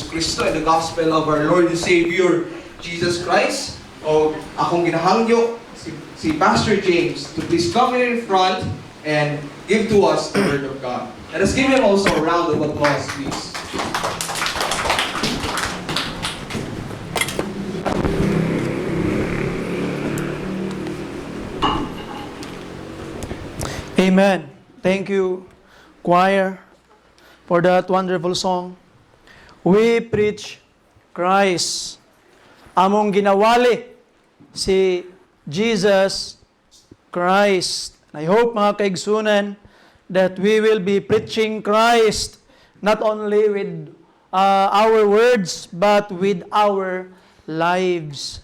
Jesus Cristo and the gospel of our Lord and Savior, Jesus Christ. O akong ginahangyo si Pastor James to please come here in front and give to us the Word of God. Let us give him also a round of applause, please. Amen. Thank you, choir, for that wonderful song. We preach Christ. Among ginawali si Jesus Christ. I hope mga kaigsunan that we will be preaching Christ not only with our words but with our lives.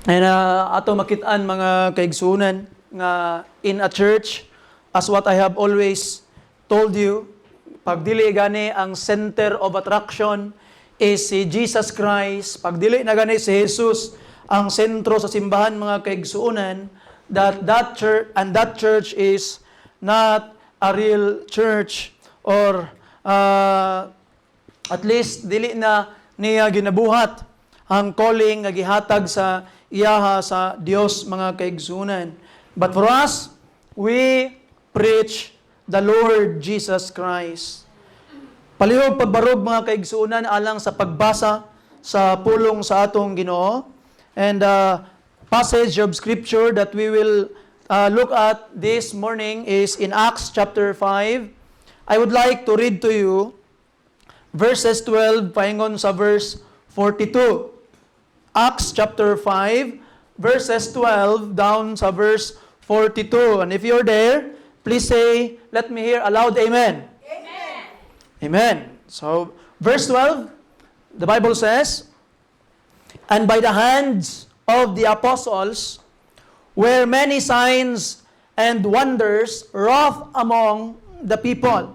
And ato makitaan mga kaigsunan nga in a church, as what I have always told you, pagdili gani ang center of attraction is si Jesus Christ. Pagdili na gani si Jesus ang sentro sa simbahan mga kaigsuunan, that church is not a real church, or at least dili na niya ginabuhat ang calling nga gihatag sa iyaha sa Dios mga kaigsuunan. But for us, we preach the Lord Jesus Christ. Palihog pagbarog mga kaigsuunan alang sa pagbasa sa pulong sa atong Ginoo. And passage of scripture that we will look at this morning is in Acts chapter 5. I would like to read to you verses 12 paingon sa verse 42. Acts chapter 5 verses 12 down sa verse 42. And if you're there, please say, let me hear aloud, amen. Amen. Amen. So, verse 12, the Bible says, and by the hands of the apostles were many signs and wonders wrought among the people.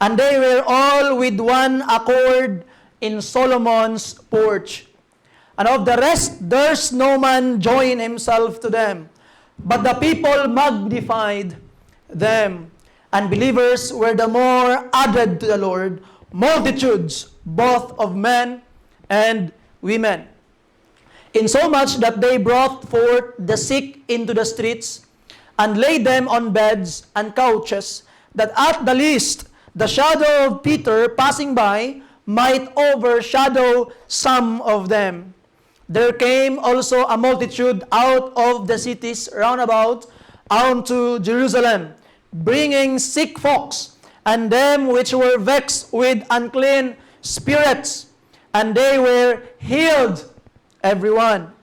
And they were all with one accord in Solomon's porch. And of the rest, durst no man join himself to them. But the people magnified them. And believers were the more added to the Lord, multitudes, both of men and women. Insomuch that they brought forth the sick into the streets, and laid them on beds and couches, that at the least the shadow of Peter passing by might overshadow some of them. There came also a multitude out of the cities round about unto Jerusalem, bringing sick folks, and them which were vexed with unclean spirits, and they were healed, everyone.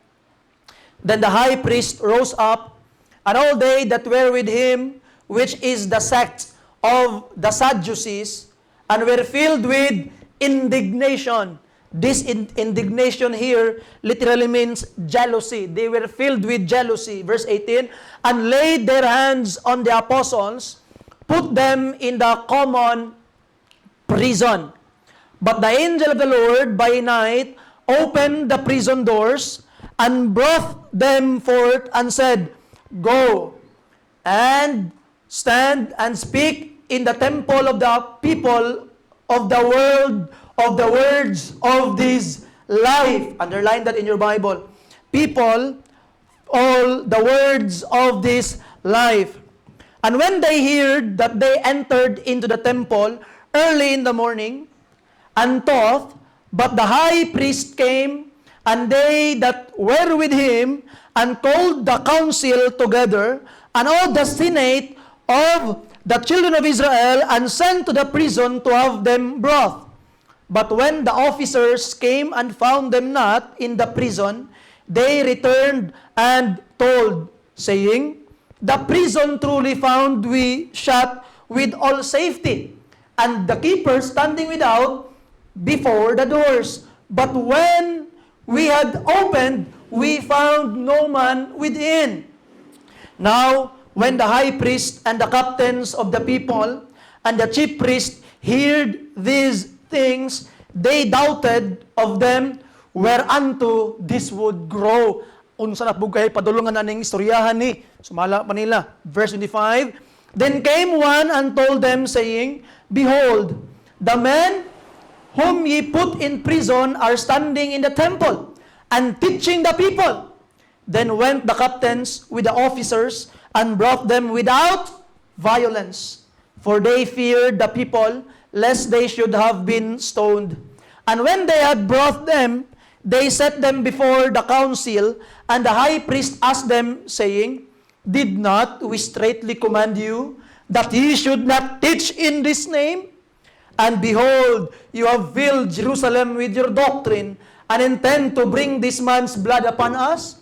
Then the high priest rose up, and all they that were with him, which is the sect of the Sadducees, and were filled with indignation. This indignation here literally means jealousy. They were filled with jealousy. Verse 18, and laid their hands on the apostles, put them in the common prison. But the angel of the Lord by night opened the prison doors, and brought them forth, and said, Go, and stand and speak in the temple of the people of the world, of the words of this life. Underline that in your Bible. People, all the words of this life. And when they heard that, they entered into the temple early in the morning, and taught. But the high priest came, and they that were with him, and called the council together, and all the senate of the children of Israel, and sent to the prison to have them brought. But when the officers came and found them not in the prison, they returned and told, saying, The prison truly found we shut with all safety, and the keeper standing without before the doors. But when we had opened, we found no man within. Now, when the high priest and the captains of the people and the chief priest heard these things, they doubted of them whereunto this would grow. Unsa na bugay padulungan na ning istoryahan ni sumala pa nila. Verse 25, then came one and told them, saying, Behold, the men whom ye put in prison are standing in the temple, and teaching the people. Then went the captains with the officers, and brought them without violence. For they feared the people, lest they should have been stoned. And when they had brought them, they set them before the council, and the high priest asked them, saying, Did not we straitly command you that ye should not teach in this name? And behold, you have filled Jerusalem with your doctrine, and intend to bring this man's blood upon us?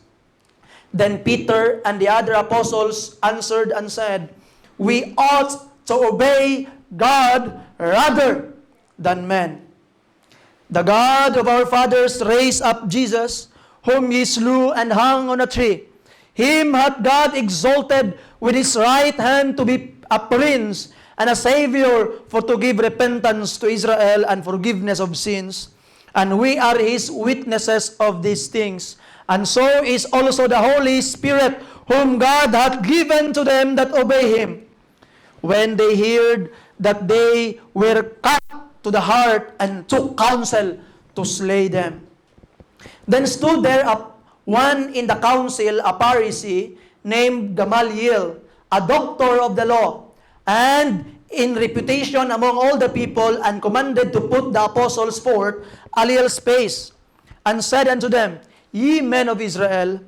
Then Peter and the other apostles answered and said, We ought to obey God rather than men. The God of our fathers raised up Jesus, whom ye slew and hung on a tree. Him hath God exalted with his right hand to be a prince and a savior, for to give repentance to Israel and forgiveness of sins. And we are his witnesses of these things. And so is also the Holy Spirit, whom God hath given to them that obey him. When they heard that, they were cut to the heart, and took counsel to slay them. Then stood there up one in the council, a Pharisee, named Gamaliel, a doctor of the law, and in reputation among all the people, and commanded to put the apostles forth a little space, and said unto them, Ye men of Israel,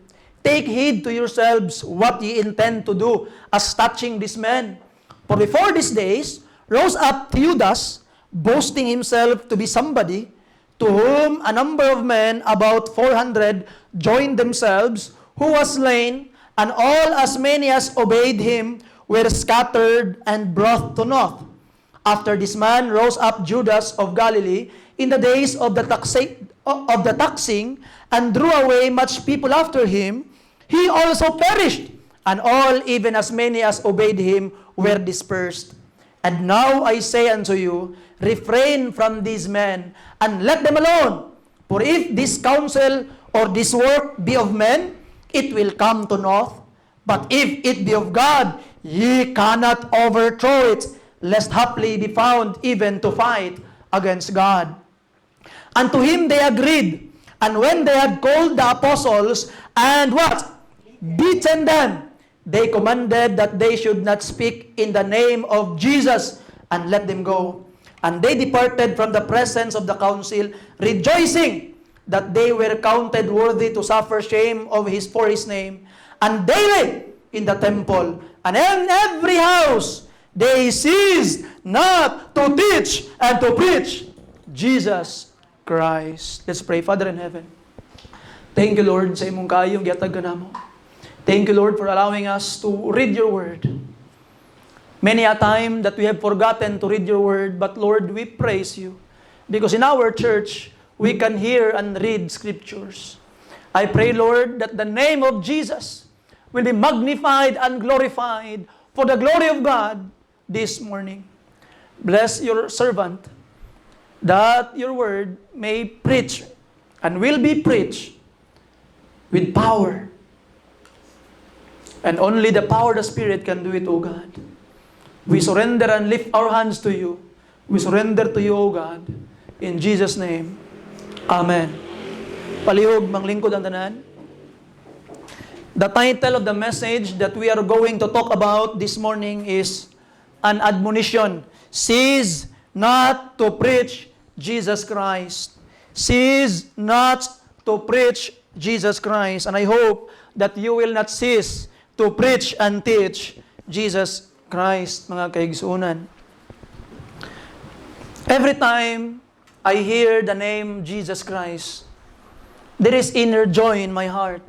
take heed to yourselves what ye intend to do as touching this man. For before these days rose up Theudas, boasting himself to be somebody, to whom a number of men, about 400, joined themselves, who was slain, and all as many as obeyed him were scattered and brought to naught. After this man rose up Judas of Galilee in the days of the taxing, and drew away much people after him. He also perished, and all, even as many as obeyed him, were dispersed. And now I say unto you, refrain from these men, and let them alone. For if this counsel or this work be of men, it will come to naught. But if it be of God, ye cannot overthrow it, lest haply be found even to fight against God. And to him they agreed. And when they had called the apostles, and what? Beaten them, they commanded that they should not speak in the name of Jesus, and let them go. And they departed from the presence of the council, rejoicing that they were counted worthy to suffer shame for his name. And daily in the temple, and in every house, they ceased not to teach and to preach Jesus Christ. Let's pray. Father in heaven, thank you, Lord, sa imong kayong gihatag kanamo. Thank you, Lord, for allowing us to read your word. Many a time that we have forgotten to read your word, but Lord, we praise you. Because in our church, we can hear and read scriptures. I pray, Lord, that the name of Jesus will be magnified and glorified for the glory of God this morning. Bless your servant, that your word may preach and will be preached with power. And only the power of the Spirit can do it, O God. We surrender and lift our hands to you. We surrender to you, O God. In Jesus' name, Amen. Palihog, manglingkod ang tanan. The title of the message that we are going to talk about this morning is an admonition. Cease not to preach Jesus Christ. Cease not to preach Jesus Christ. And I hope that you will not cease to preach and teach Jesus Christ, mga kaigsuunan. Every time I hear the name Jesus Christ, there is inner joy in my heart.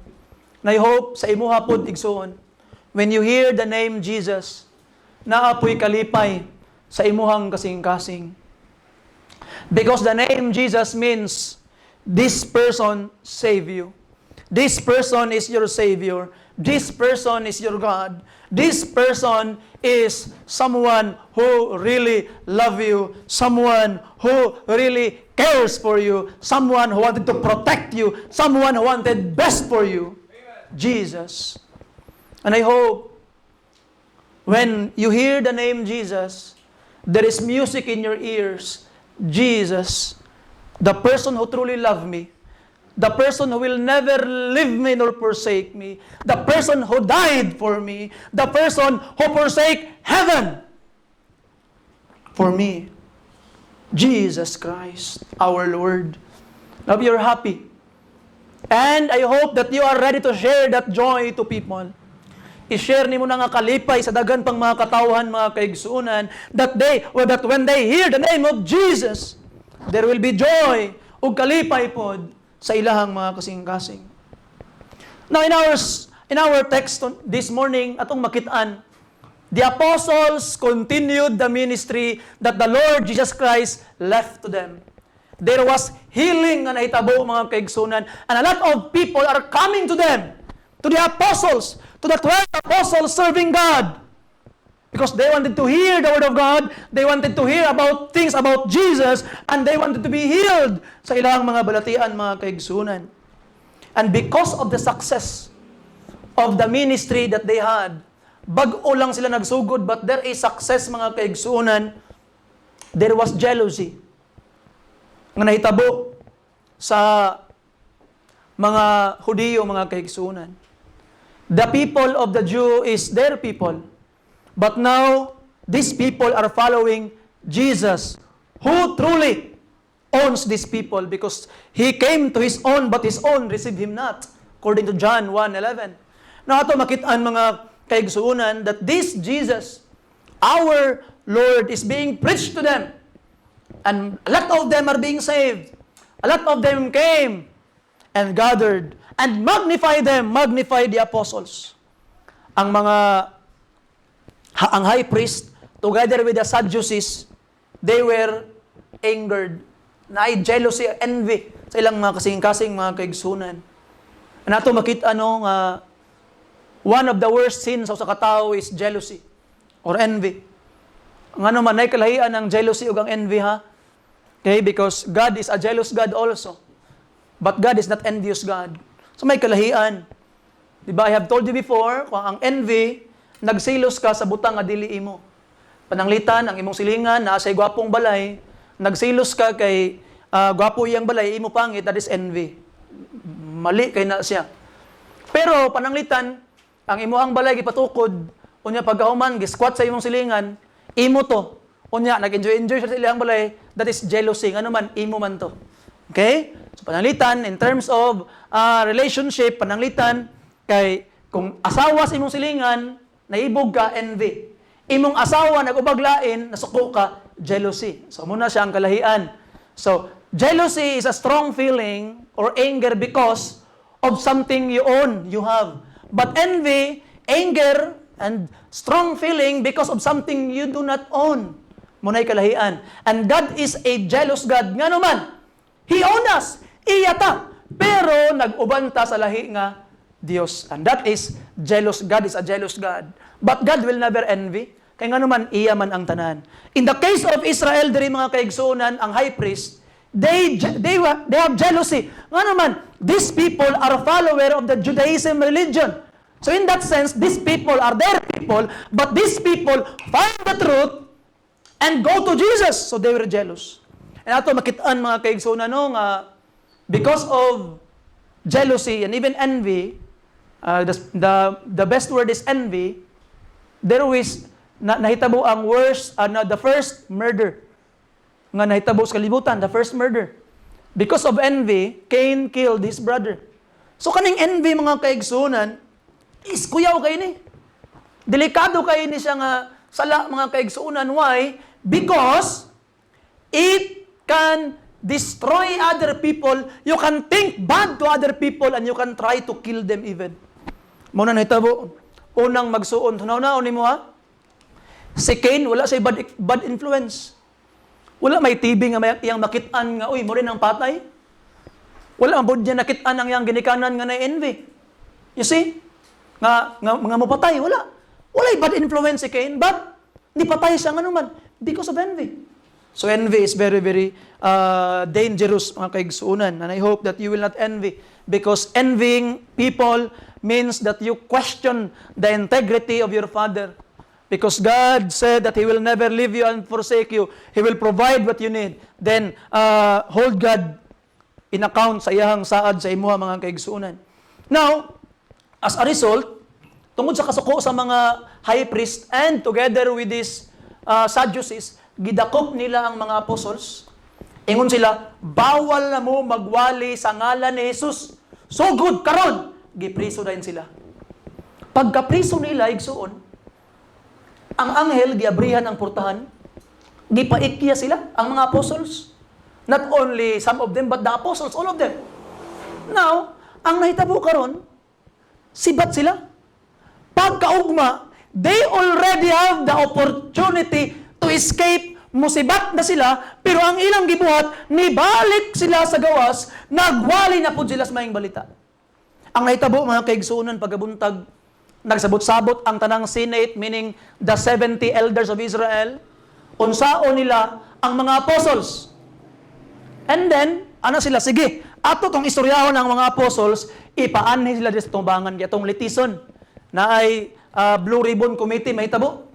And I hope sa imuha pod igsuon, when you hear the name Jesus, naapoy kalipay sa imuhang kasing-kasing. Because the name Jesus means, this person save you. This person is your Savior. This person is your God. This person is someone who really love you, someone who really cares for you, someone who wanted to protect you, someone who wanted best for you. Amen. Jesus. And I hope when you hear the name Jesus, there is music in your ears. Jesus, the person who truly loved me, the person who will never leave me nor forsake me, the person who died for me, the person who forsake heaven for me, Jesus Christ, our Lord. Now you're happy. And I hope that you are ready to share that joy to people. I-share ni mo na nga kalipay sa dagan pang mga katawhan, mga kaigsuunan, that when they hear the name of Jesus, there will be joy ug kalipay pod sa ilahang mga kasing-kasing. Now in our text this morning, atong makitaan, the apostles continued the ministry that the Lord Jesus Christ left to them. There was healing na nahitabo, mga kaigsunan, and a lot of people are coming to them, to the apostles, to the 12 apostles serving God. Because they wanted to hear the Word of God, they wanted to hear about things about Jesus, and they wanted to be healed sa ilang mga balatian, mga kaigsunan. And because of the success of the ministry that they had, bag-o lang sila nagsugod, but there is success, mga kaigsunan, there was jealousy nga nahitabo sa mga Hudiyo, mga kaigsunan. The people of the Jew is their people. But now, these people are following Jesus, who truly owns these people, because He came to His own, but His own received Him not, according to John 1:11. Now, ito makitaan, mga kaigsuunan, that this Jesus, our Lord, is being preached to them. And a lot of them are being saved. A lot of them came and gathered and magnify the apostles. Ang high priest, together with the Sadducees, they were angered. Naay jealousy, envy sa ilang mga kasing-kasing, mga kaigsunan. Nato makita one of the worst sins sa katao is jealousy or envy. Ang ano man, ay kalahian ang jealousy o ang envy, ha? Okay, because God is a jealous God also. But God is not envious God. So may kalahian. Diba, I have told you before, kung ang envy, nagsilos ka sa butang nga dili imo. Pananglitan, ang imong silingan, naasay gwapong balay, nagsilos ka kay gwapo iyang balay, imo pangit, that is envy. Mali kay na siya. Pero pananglitan, ang imuhang balay gipatukod, unya pagkahuman, gisquat sa imong silingan, imo to. Unya, nag-enjoy siya sa ilang balay, that is jealousy. Ano man, imo man to. Okay? So, pananglitan, in terms of relationship, pananglitan, kay kung asawa sa imong silingan, naibog ka, envy. Imong asawa, nag-ubaglain, nasuko ka, jealousy. So, muna siya ang kalahian. So, jealousy is a strong feeling or anger because of something you own, you have. But envy, anger, and strong feeling because of something you do not own. Muna'y kalahian. And God is a jealous God. Nga naman, He owns us. Iyata. Pero nag-ubanta sa lahi nga Dios. And that is jealous. God is a jealous God. But God will never envy. Kaya nga naman, iya man ang tanan. In the case of Israel, diri mga kaigsunan, ang high priest, they have jealousy. Nga naman, these people are follower of the Judaism religion. So in that sense, these people are their people, but these people find the truth and go to Jesus. So they were jealous. And ato makitaan, mga kaigsunan, because of jealousy and even envy, the best word is envy, there was nahitabo ang the first murder nga nahitabo sa kalibutan, the first murder. Because of envy, Cain killed his brother. So kaning envy, mga kaigsunan, is kuyaw kayo ni. Delikado kayo ni siya nga sala, mga kaigsunan. Why? Because it can destroy other people. You can think bad to other people and you can try to kill them even. Muna nahitabo, unang magsuon. Tunaw-naon mo, ha? Si Cain, wala siya bad influence. Wala may TV nga iyang makitaan nga, uy, mo rin ang patay. Wala ang niya nakitaan ang iyang ginikanan nga na envy. You see? Nga mo patay, wala. Wala bad influence si Cain, but hindi patay siya nga naman because of envy. So envy is very, very dangerous, mga kaigsuunan. And I hope that you will not envy. Because envying people means that you question the integrity of your father. Because God said that He will never leave you and forsake you. He will provide what you need. Then, hold God in account sa iyang saad sa imuha mga kaigsuunan. Now, as a result, tungod sa kasuko sa mga high priest and together with these Sadducees, gidakop nila ang mga apostles. Ingon sila, bawal na mo magwali sa ngalan ni Jesus. So good, karon, gipriso din sila. Pagkapriso nila, igsuon, ang anghel, giabrihan ang portahan, gipaikya sila, ang mga apostles. Not only some of them, but the apostles, all of them. Now, ang nahitabo karon, sibat sila. Pagkaugma, they already have the opportunity to escape. Musibat na sila, pero ang ilang gibuhat, nibalik sila sa gawas, nagwali na po sila sa maing balita. Ang nahitabo, mga kaigsuunan, pagabuntag, nagsabot-sabot ang tanang Senate, meaning the 70 elders of Israel, unsao nila ang mga apostles. And then, ano sila? Sige, ato tong istoryahon ng mga apostles, ipaanhi sila sa tumbangan, itong litison, na ay Blue Ribbon Committee, mahitabo.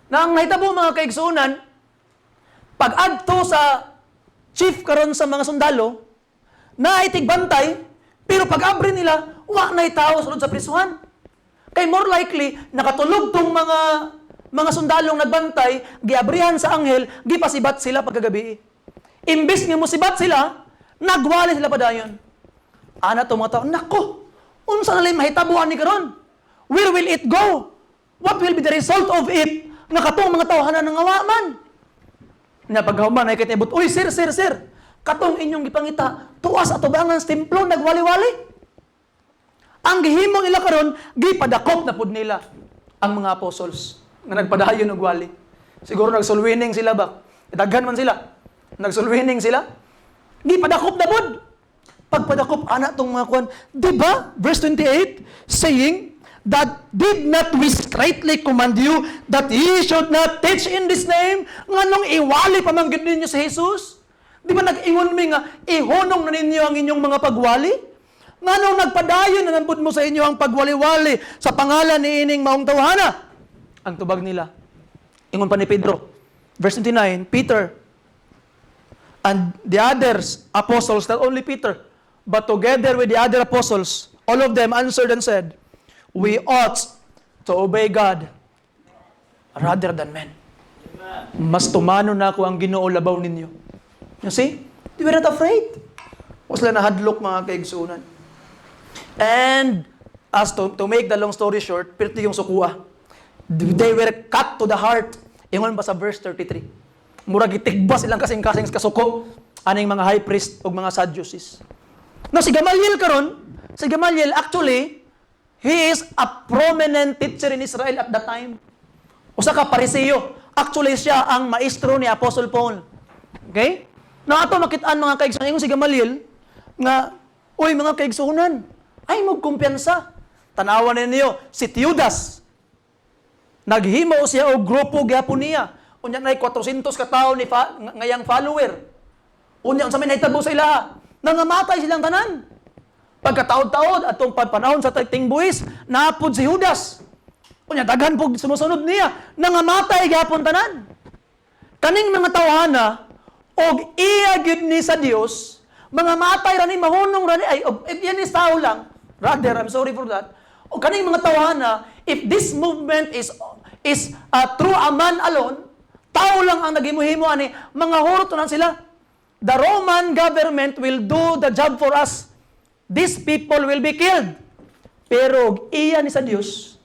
Na ang mahitabo, mga kaigsuunan, pag-adto sa chief karon sa mga sundalo, na ay tigbantay, pero pag-abri nila, wa na'y tao sulod sa prisuhan. Kay more likely, nakatulog tong mga sundalong nagbantay, giabrihan sa anghel, gipasibat sila pagkagabi. Imbis nga mo sibat sila, nagwali sila padayon. Ana to mga tao, nako, unsa na lang mahitabuan ni karon? Where will it go? What will be the result of it? Nakatong mga tawhanan ng awaman. Na paghuman ay kitibot, uy, sir, katong inyong gipangita, tuwas at tubangan sa templo, nagwali-wali. Ang gihimo nila karon, gipadakop na pud nila ang mga apostles nga nagpadayon og wali. Siguro nagsulwining sila ba? Daghan man sila. Nagsulwining sila. Gipadakop na pud. Pagpadakop ana tong mga kuan, di ba? Verse 28 saying that did not we straightly command you that ye should not teach in this name? Nganong iwali pa man gid ninyo si Jesus? Di ba nag-ingon mi nga ihunong na ninyo ang inyong mga pagwali? Nganong nagpadayon na nampud mo sa inyo ang pagwali-wali sa pangalan ni ining maong tawhana? Ang tubag nila. Ingon pa ni Pedro. Verse 29, Peter and the others apostles, not only Peter, but together with the other apostles, all of them answered and said, we ought to obey God rather than men. Mas tumano na ako ang Ginoo labaw ninyo. You see? They were not afraid. O sila nahadlok mga kaigsuunan. And as to make the long story short, pirti yung sukuha. They were cut to the heart. Ingon ba sa verse 33? Murag itigba silang kasing-kasing kasuko aning mga high priest o mga Sadducees. No, si Gamaliel karon, si Gamaliel actually, he is a prominent teacher in Israel at that time. Usa ka Pariseo. Actually siya ang maestro ni Apostle Paul. Okay? Na ato makitaan mga kaigsuunan, ingon si Gamaliel nga, oy mga kaigsuunan, ay magkumpiyansa. Tanawan ninyo, si Teudas. Naghimo siya o grupo gyapon niya. Unya nay 400 ka tawo ni ngayang follower. Unya unsa may nahitabo sa ilaha? Nangamatay silang tanan. Pagkataod-taod atong panahon sa ting buhis, naapod si Judas. Unya daghan pug sumusunod niya, nangamatay gyapon tanan. Kaning mga tawhana og iya gyud ni sa Dios, mga matay rani mahunong rani ay yan is tao lang. Rather, I'm sorry for that. O kaning mga tawhana, if this movement is through a man alone, tao lang ang nagimuhimo ani, mga hurot na sila. The Roman government will do the job for us. These people will be killed. Pero iya ni sa Dios,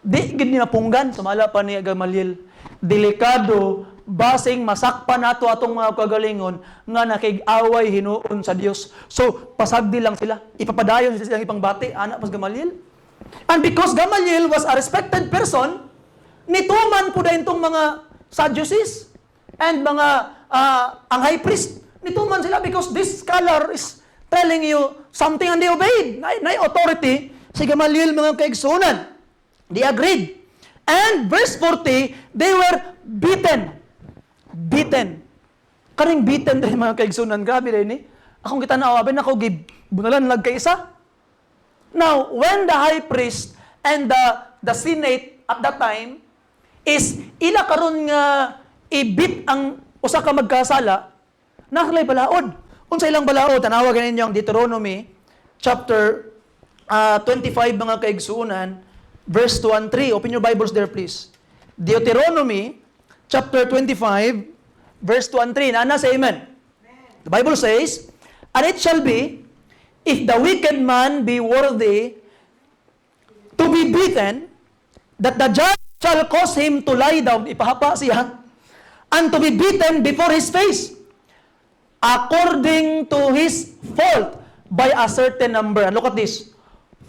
di gid ni mapunggan, sumala pa ni Gamaliel. Delikado basing masakpan nato atong mga kagalingon nga nakig-away hinuon sa Dios. So, pasagdi lang sila. Ipapadayon sila silang ipangbati, anak pas Gamaliel. And because Gamaliel was a respected person, nituman po dahil itong mga Sadducees and mga ang high priest. Nituman sila because this scholar is telling you something and they obeyed. Na authority, si Gamaliel mga kaigsunan. They agreed. And verse 40, they were beaten. Beaten. Karing beaten din mga kaigsunan. Grabe rin eh. Akong kita na awabin ako, bunalan lag kaisa. Now, when the high priest and the senate at that time, is ila karon nga ibit ang usa ka magkasala, nakalay balaod. Unsa ilang balaod? Tanawa ganin yung Deuteronomy chapter 25 mga kaigsuunan, verse 2 and 3. Open your Bibles there, please. Deuteronomy chapter 25, verse 2 and 3. Nana, say amen. The Bible says, "And it shall be, if the wicked man be worthy to be beaten, that the judge shall cause him to lie down," ipahapa siya, "and to be beaten before his face, according to his fault, by a certain number." And look at this.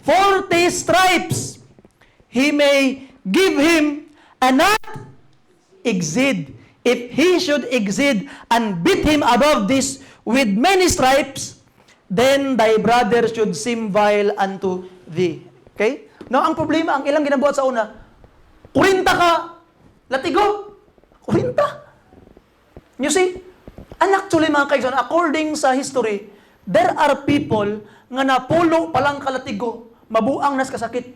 40 stripes he may give him, and not exceed. If he should exceed and beat him above this with many stripes, then thy brother should seem vile unto thee. Okay? Now, ang problema, ang ilang ginabuhat sa una, 40 ka, latigo. 40. You see? And actually, mga kaibigan, according sa history, there are people nga napulo palang kalatigo, mabuang nas kasakit.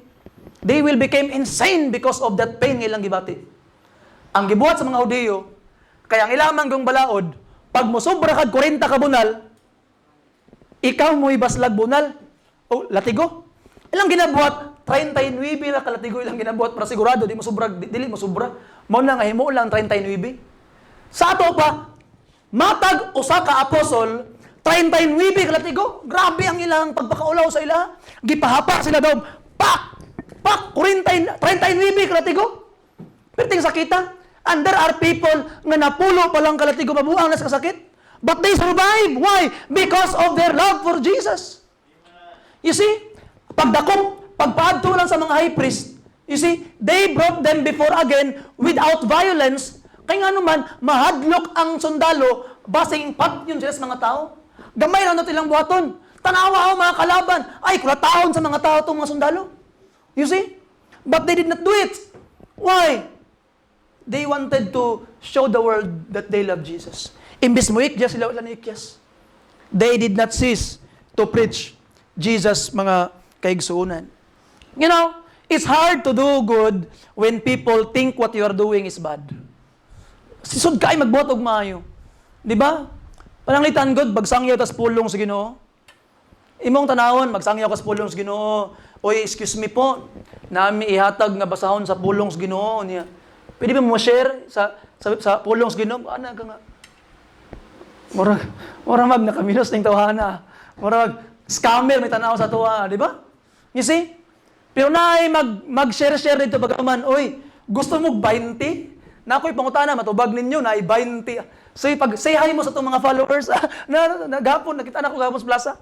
They will become insane because of that pain nga ilang gibati. Ang gibuhat sa mga Hudiyo, kaya ang ilang manggong balaod, pag mo sobra kag 40 ka bunal, ikaw mo ibaslag bunal, o latigo. Ilang ginabuhat? 39 na kalatigo ilang ginabuhat para sigurado, di mo sobra, dili mo sobra. Mao na nga himo lang 39. Sa ato pa, matag usa ka apostol, 39 kalatigo. Grabe ang ilang pagpakaulaw sa ila. Gipahapa sila daw, pak, 39 kalatigo. Perting sakita. And there are people nga napulo palang kalatigo, mabuang nas kasakit. But they survive. Why? Because of their love for Jesus. You see, pagpaadto lang sa mga high priest, you see, they brought them before again without violence. Kaya nga naman, mahadlok ang sundalo, basing pat yun sila sa mga tao. Gamay lang natin lang buhaton. Tanawa mga kalaban. Ay, kulataon sa mga tao itong mga sundalo. You see? But they did not do it. Why? They wanted to show the world that they love Jesus. Imbis mo ikyas, sila wala na ikyas. They did not cease to preach Jesus, mga kaigsuunan. You know, it's hard to do good when people think what you are doing is bad. Sisod ka ay magbuhat og maayo. Di ba? Pananglitan God, bagsangyaw tas pulong sa Ginoo. Imong tanawon, magsangyaw kas pulong sa Ginoo. Oy, excuse me po, nami ihatag nga basahon sa pulong sa Ginoo niya. Pwede ba mo share sa pulong sa Ginoo? Ana ka nga. Murag mag nakamilos ning tawhana. Murag scammer may tanaw sa tuwa, di ba? You see? Pero naay mag-share dito bagaman, oy, gusto mo 20? Na ako'y pangutana, matubag ninyo, naay 20. So, pag say hi mo sa itong mga followers, gapon, nakita na ko gapon sa plaza.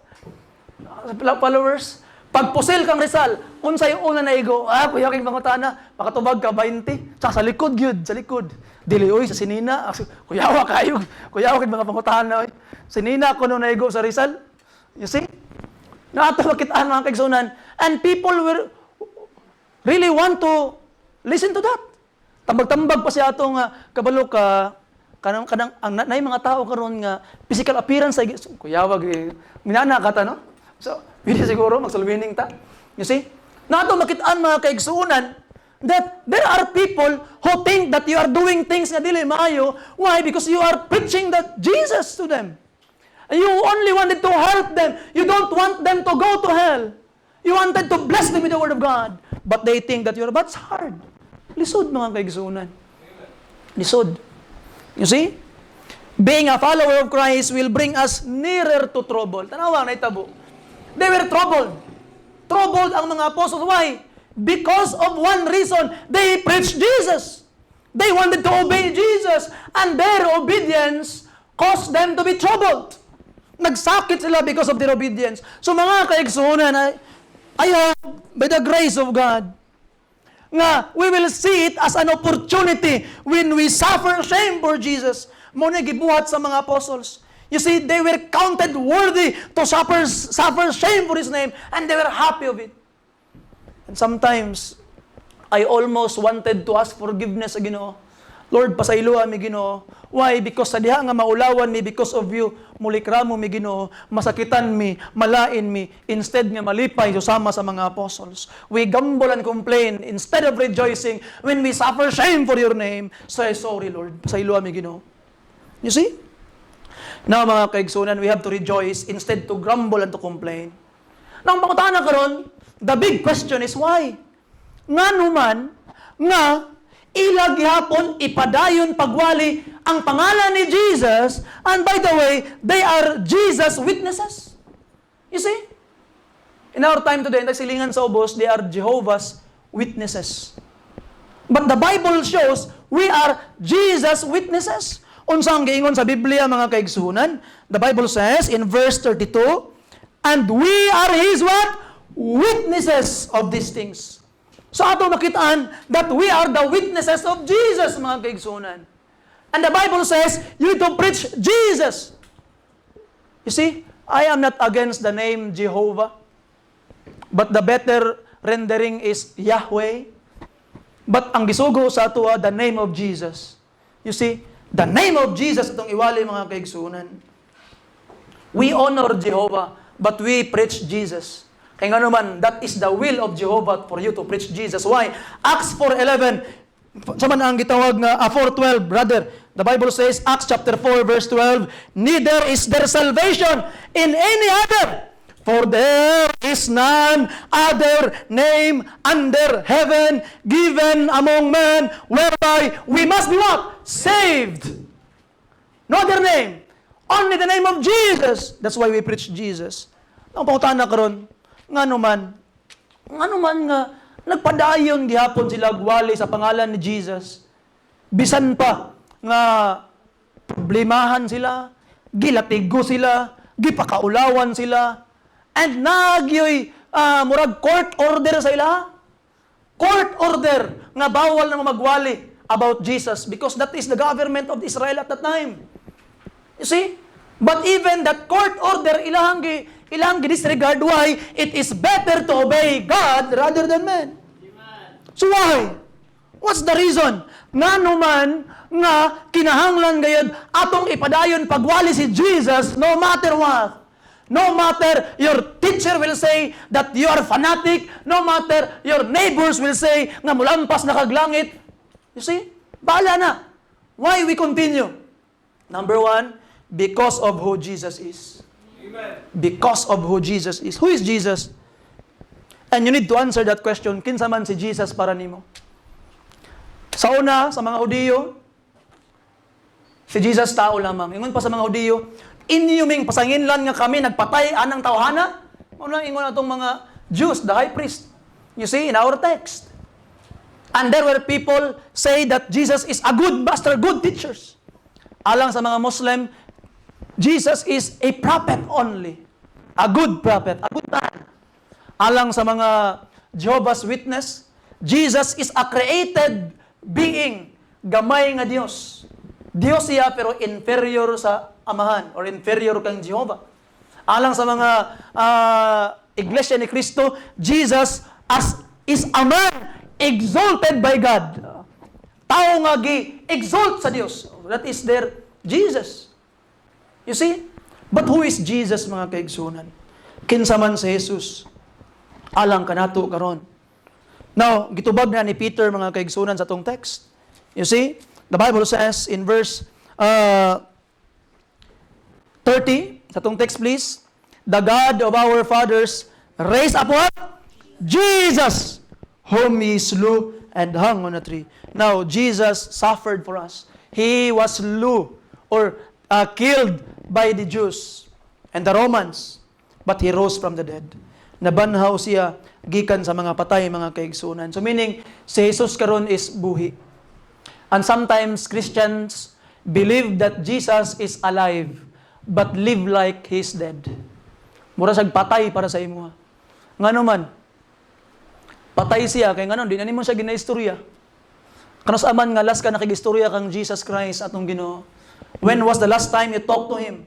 Followers, pag pusil kang Rizal, unsa yung una na igo, kuya kay pangutana, makatubag ka 20. Sa likod, yun, sa likod. Dili, oy, sa sinina, kuyawa kayo, kuyawa kay mga pangutana, oy. Sinina ko nung naigo sa Rizal. You see? Nakatawa kitaan mga kaigsunan. And people will really want to listen to that. Tambag-tambag pa siya atong kabalo ka kanang ang nay mga tao karon nga physical appearance ay kuyawag minana kata no. So, pwede siguro magsulbining ta. You see? Nato makitaan mga kaigsuunan that there are people who think that you are doing things nga dili maayo. Why? Because you are preaching that Jesus to them. And you only wanted to help them. You don't want them to go to hell. You wanted to bless them with the word of God. But they think that that's hard. Lisod mga kaigsuunan. Lisod. You see? Being a follower of Christ will bring us nearer to trouble. Tanawa na itabo. They were troubled. Troubled ang mga apostles. Why? Because of one reason. They preached Jesus. They wanted to obey Jesus. And their obedience caused them to be troubled. Nagsakit sila because of their obedience. So mga kaigsuunan, I hope by the grace of God, nga we will see it as an opportunity when we suffer shame for Jesus. Muna gibuhat sa mga apostles. You see, they were counted worthy to suffer shame for His name, and they were happy of it. And sometimes, I almost wanted to ask forgiveness sa Ginoo. Lord, pasaylo mi Ginoo. Why? Because sa diha nga maulawan mi because of you, mulikramo mi Ginoo, masakitan mi, malain mi, instead nga malipay susama sa mga apostles. We gamble and complain instead of rejoicing when we suffer shame for your name. Say sorry, Lord. Pasaylo mi Ginoo. You see? Now mga kaigsunan, we have to rejoice instead to grumble and to complain. Nang pangutana karon, the big question is why? Nga numan nga ilag gihapon ipadayon pagwali ang pangalan ni Jesus, and by the way, they are Jesus witnesses. You see? In our time today, nagsilingan sa ubos, they are Jehovah's witnesses. But the Bible shows we are Jesus witnesses. Unsang giingon sa Biblia mga kaigsunan? The Bible says in verse 32, and we are His what? Witnesses of these things. So ato makitaan that we are the witnesses of Jesus, mga kaigsunan. And the Bible says, you need to preach Jesus. You see, I am not against the name Jehovah, but the better rendering is Yahweh. But ang gisugo sa ato, the name of Jesus. You see, the name of Jesus itong iwali mga kaigsunan. We honor Jehovah, but we preach Jesus. Kaya nga naman, that is the will of Jehovah for you to preach Jesus. Why? Acts 4:11, saman ang gitawag nga 4:12, brother. The Bible says, Acts chapter 4 verse 12, neither is there salvation in any other, for there is none other name under heaven given among men whereby we must be what? Saved. No other name. Only the name of Jesus. That's why we preach Jesus. Ang pangutana karon, nga naman nga nagpadayon gihapon sila gwali sa pangalan ni Jesus. Bisan pa nga problemahan sila, gilatigo sila, gipakaulawan sila, and nagyoy murag court order sa ila. Court order nga bawal na magwali about Jesus because that is the government of Israel at that time. You see? But even that court order ilang disregard. Why? It is better to obey God rather than men. So why? What's the reason? Nga naman nga kinahanglan gayud atong ipadayon pagwali si Jesus no matter what. No matter your teacher will say that you are fanatic, no matter your neighbors will say nga mulampas na kaglangit. You see? Bahala na. Why we continue? Number one, because of who Jesus is. Amen. Because of who Jesus is. Who is Jesus? And you need to answer that question. Kinsa man si Jesus para nimo? Sa una, sa mga Hudiyo, si Jesus tao lamang. Ingon pa sa mga Hudiyo, inyuming pasanginlan nga kami nagpatay anang tawhana. Unang ingon atong mga Jews, the high priest. You see, in our text. And there were people say that Jesus is a good master, good teachers. Alang sa mga Muslim, Jesus is a prophet only. A good prophet, a good man. Alang sa mga Jehovah's Witness, Jesus is a created being. Gamay nga Dios. Dios siya pero inferior sa Amahan or inferior kang Jehovah. Alang sa mga Iglesia ni Cristo, Jesus is a man exalted by God. Tao nga gi-exalt sa Dios. That is their Jesus. You see? But who is Jesus, mga kaigsunan? Kinsa man si Jesus? Alang kanato karon. Now, gitubag na ni Peter, mga kaigsunan, sa tong text. You see? The Bible says in verse 30, sa tong text please, the God of our fathers raised up what? Jesus, whom He slew and hung on a tree. Now, Jesus suffered for us. He was slew or killed by the Jews and the Romans, but He rose from the dead. Nabanhaw siya gikan sa mga patay, mga kaigsunan. So meaning, si Jesus karon is buhi. And sometimes Christians believe that Jesus is alive, but live like He's dead. Mura siyag patay para sa imo. Ngano man, patay siya, kaya ngano, di na nimo siya ginaistorya. Kanos aman nga last ka nakigistorya kang Jesus Christ atong Ginoo. When was the last time you talked to Him?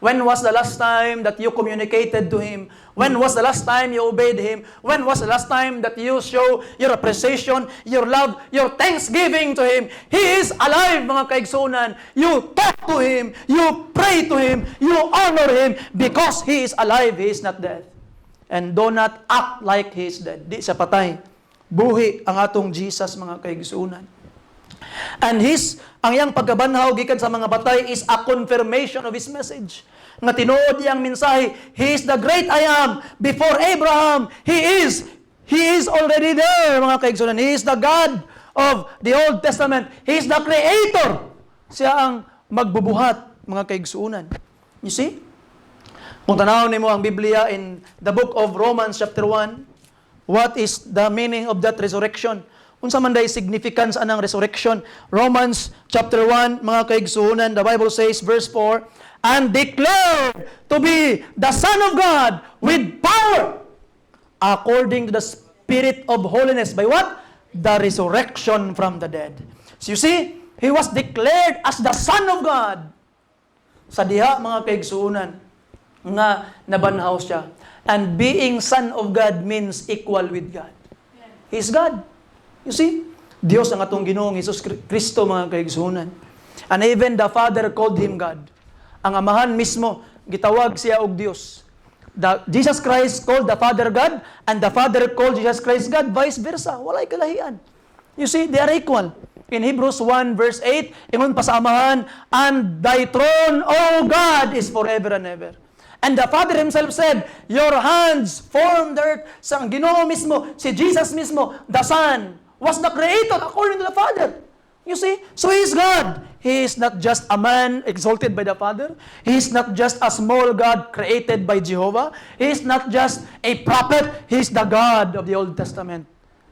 When was the last time that you communicated to Him? When was the last time you obeyed Him? When was the last time that you show your appreciation, your love, your thanksgiving to Him? He is alive, mga kaigsunan. You talk to Him, you pray to Him, you honor Him because He is alive, He is not dead. And do not act like He is dead. Di sa patay. Buhi ang atong Jesus, mga kaigsunan. And ang iyang pagkabanhaw gikan sa mga batay is a confirmation of His message. Nga tinuod iyang mensahe, He is the great I am. Before Abraham, He is already there, mga kaigsunan. He is the God of the Old Testament. He is the Creator. Siya ang magbubuhat, mga kaigsunan. You see? Kung tanawin mo ang Biblia in the book of Romans chapter 1, what is the meaning of that resurrection? Unsa man day significance anang resurrection? Romans chapter 1, mga kaigsunan, the Bible says, verse 4, and declared to be the Son of God with power, according to the Spirit of holiness. By what? The resurrection from the dead. So you see, He was declared as the Son of God. Sa diha, mga kaigsunan, nga nabanhaw siya. And being Son of God means equal with God. He is God. You see? Diyos ang atong Ginoong Hesus Kristo, mga kaigsunan. And even the Father called Him God. Ang Amahan mismo, gitawag siya og Diyos. Jesus Christ called the Father God, and the Father called Jesus Christ God, vice versa. Walay kalahian. You see, they are equal. In Hebrews 1 verse 8, ingon pa sa Amahan, and thy throne, O God, is forever and ever. And the Father Himself said, your hands formed the earth. Sa Ginoo mismo, si Jesus mismo, the Son, was the Creator according to the Father. You see? So He is God. He is not just a man exalted by the Father. He is not just a small God created by Jehovah. He is not just a prophet. He is the God of the Old Testament.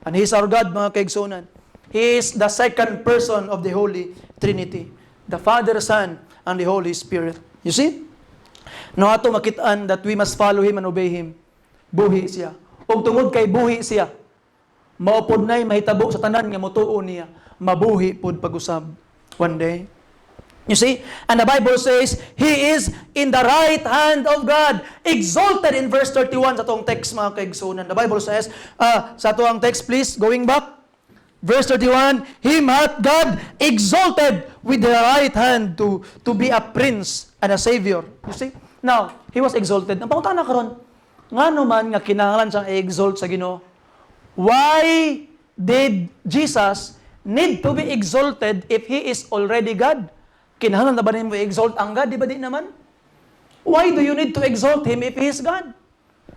And He is our God, mga kaigsunan. He is the second person of the Holy Trinity. The Father, Son, and the Holy Spirit. You see? Now ato makitaan that we must follow Him and obey Him. Buhi siya. Ug tungod kay buhi siya, maupod na'y mahitabo sa tanan nga motuo niya. Mabuhi pod pag-usab one day. You see? And the Bible says, He is in the right hand of God. Exalted in verse 31 sa itong text, mga kaigsunan. The Bible says, sa itong text please, going back. Verse 31, Him hath God exalted with the right hand to be a prince and a savior. You see? Now, He was exalted. Ang pangutan na karon, nga naman nga kinahanglan siyang i-exalt sa Ginoo. Why did Jesus need to be exalted if He is already God? Kinahanglan na ba nimo i-exalt ang God? Di ba di naman? Why do you need to exalt Him if He is God?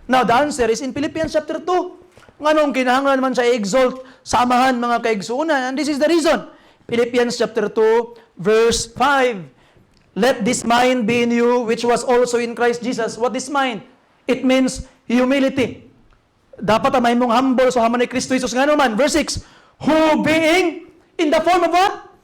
Now, the answer is in Philippians chapter 2. Nganong kinahanglan naman siya i-exalt sa Amahan, mga kaigsunan? And this is the reason. Philippians chapter 2, verse 5. Let this mind be in you, which was also in Christ Jesus. What is mind? It means humility. Dapat may mong humble so haman ni Kristo Jesus nga naman. Verse 6, who being in the form of what?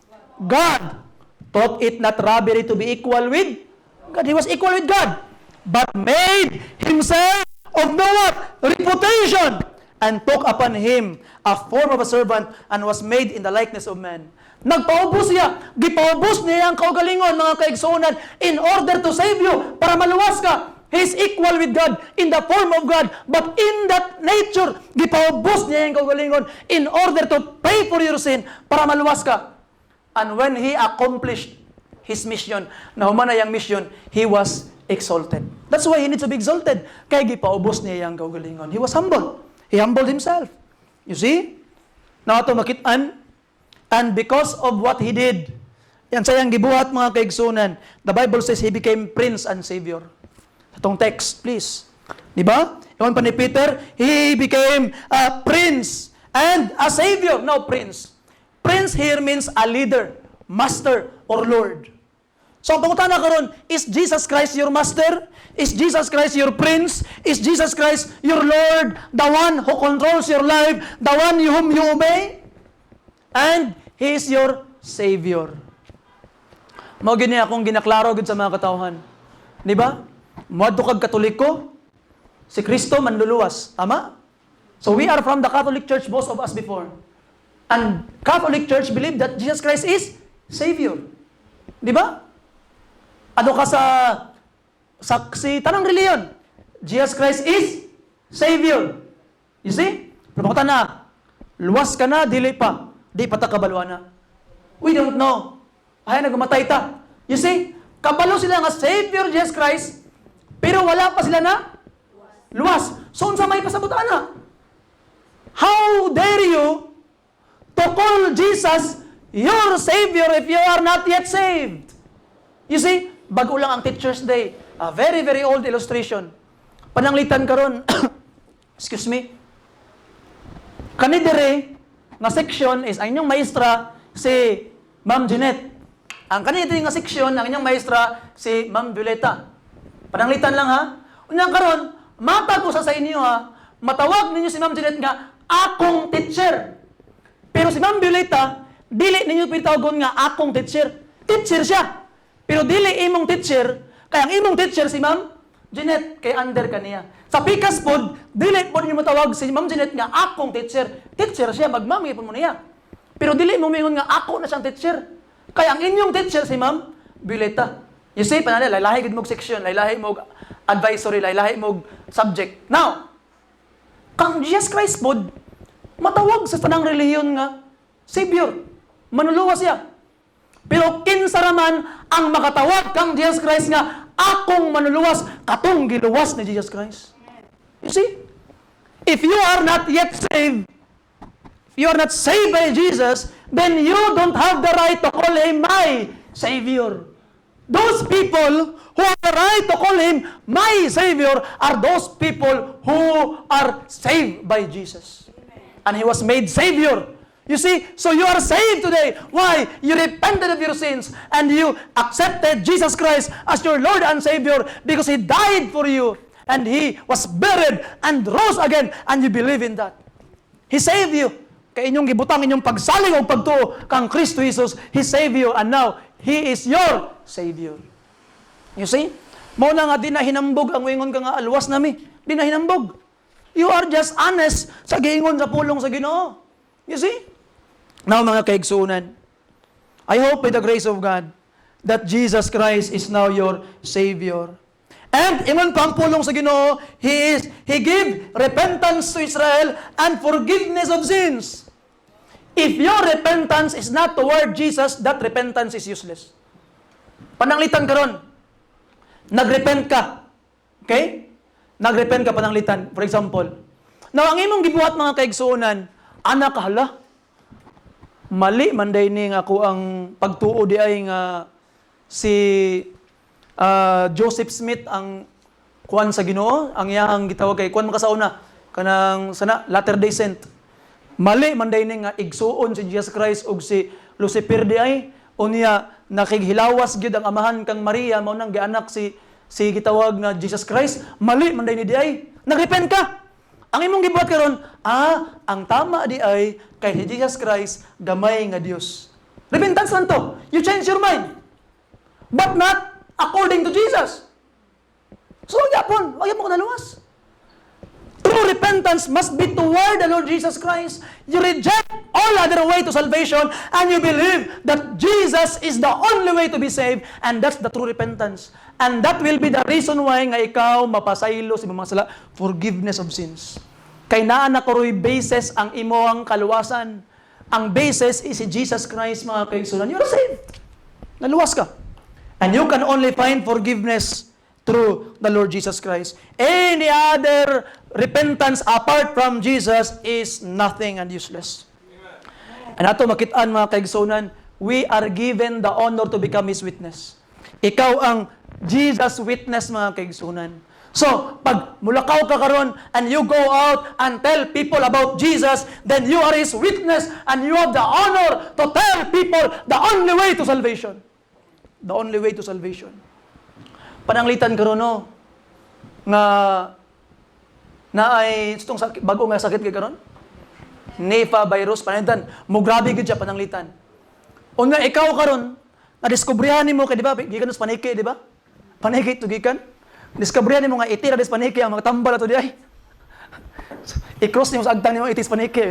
God, thought it not robbery to be equal with God. He was equal with God, but made Himself of no what? Reputation, and took upon Him a form of a servant, and was made in the likeness of man. Nagpaubos siya. Gipaubos niya ang kaugalingon, mga kaigsunan, in order to save you, para maluwas ka. He is equal with God in the form of God, but in that nature, gipaubos niya ang kaugalingon in order to pay for your sin, para maluwas ka. And when He accomplished His mission, nahuman na yung mission, He was exalted. That's why He needs to be exalted. Kaya gipaubos niya yung kaugalingon. He was humble. He humbled Himself. You see? Now ito makitaan, and because of what He did, yan sayang gibuhat, mga kaigsunan, the Bible says He became Prince and Savior. Itong text, please. Di ba? Yung pa ni Peter, He became a Prince and a Savior. No, Prince. Prince here means a leader, master, or Lord. So, ang pangutan na karon, is Jesus Christ your master? Is Jesus Christ your prince? Is Jesus Christ your Lord? The one who controls your life? The one whom you obey? And He is your Savior. Mao gini akong ginaklaro gid sa mga katawhan. Di ba? Moadto kag Katoliko, si Kristo manluluwas. Tama? So we are from the Catholic Church, most of us before. And Catholic Church believe that Jesus Christ is Savior. Di ba? Ano ka sa saksi, tanang reliyon. Jesus Christ is Savior. You see? Pagpakutan na, luwas ka na, dili pa. Di pa ta kabaluan na. We don't know. Ay, nagmamatay ta. You see? Kabalo sila nga Savior Jesus Christ, pero wala pa sila na luwas. So, unsa may pasabutan na? How dare you to call Jesus your Savior if you are not yet saved? You see, bago lang ang Teacher's Day. A very, very old illustration. Pananglitan karon. Excuse me. Kanidere nga section is ang inyong maestra si Ma'am Jeanette. Ang kanidere nga section ang inyong maestra si Ma'am Violeta. Pananglitan lang ha. Unyang karon, matag ko sa inyo ha. Matawag ninyo si Ma'am Jeanette nga akong teacher. Pero si Ma'am Violeta, dili ninyo pinatawagon nga akong teacher. Teacher siya. Pero dili imong teacher, kaya ang imong teacher si Ma'am Jeanette, kay under kaniya. Sa pikas pod, dili po ninyo matawag si Ma'am Jeanette nga akong teacher. Teacher siya, magmami po mo niya. Pero dili mo mingon nga ako na siyang teacher. Kaya ang inyong teacher si Ma'am Violeta. You see, panala, laylahi gid mog section, laylahi mog advisory, laylahi mog subject. Now, kang Jesus Christ pod, matawag sa tanang reliyon nga Savior. Manuluwas siya. Pero kinsa raman ang makatawag kang Jesus Christ nga akong manuluwas katong giluwas ni Jesus Christ. You see? If you are not yet saved, if you are not saved by Jesus, then you don't have the right to call Him my Savior. Those people who have the right to call Him my Savior are those people who are saved by Jesus. And He was made Savior. You see, so you are saved today. Why? You repented of your sins and you accepted Jesus Christ as your Lord and Savior because He died for you and He was buried and rose again and you believe in that. He saved you. Kaya inyong gibutang inyong pagsaling o pagtuo kang Kristo Jesus, He saved you and now He is your Savior. You see? Mao na nga di na hinambog ang wingon ka nga alwas nami. Di na hinambog. You are just honest sa giingon sa pulong sa Ginoo. You see? Now mga kaigsuunan, I hope by the grace of God that Jesus Christ is now your Savior. And ingon pa ang pulong sa Ginoo, He give repentance to Israel and forgiveness of sins. If your repentance is not toward Jesus, that repentance is useless. Pananglitan karon, nagrepent ka. Okay? Nagrepent ka pananglitan. For example, now ang imong gibuhat mga kaigsuunan, anak hala, mali manday ni nga ako ang pagtuo di ay nga si Joseph Smith ang kuan sa Ginoo, ang iyang gitawag kay kuan makasauna kanang sana Latter-day Saint. Mali manday ni nga igsuon si Jesus Christ ug si Lucifer di ay unya nakighilawas gyud ang amahan kang Maria mao nang gianak si gitawag na Jesus Christ. Mali manday ni di ay nagrepent ka. Ang imong gibuhat karon, ang tama di ay kay Jesus Christ gamay nga Dios. Repentance lang to. You change your mind. But not according to Jesus. So, wag mo naluwas. True repentance must be toward the Lord Jesus Christ. You reject all other way to salvation and you believe that Jesus is the only way to be saved and that's the true repentance. And that will be the reason why nga ikaw mapasaylo sa mga sala, forgiveness of sins. Kay naa na karoy basis ang imoang kaluwasan. Ang basis is si Jesus Christ, mga kaigsunan. You're saved. Naluwas ka. And you can only find forgiveness through the Lord Jesus Christ. Any other repentance apart from Jesus is nothing and useless. And ato makitaan mga kaigsunan, we are given the honor to become His witness. Ikaw ang Jesus witness, mga kaigsunan. So, pag mulakaw ka karon and you go out and tell people about Jesus, then you are His witness and you have the honor to tell people the only way to salvation. The only way to salvation. Pananglitan karon no nga na ay itong bago nga sakit kay karon. Nipah virus pananglitan, mo grabe gid siya pananglitan. Unya ikaw karon na diskubrihan nimo kay di ba gikan sa paniki, di ba? Paniki to gikan. Diskubrihan nimo nga itira des paniki ang mga tambal ato di ay. I-cross nimo sa agtang nimo itis paniki,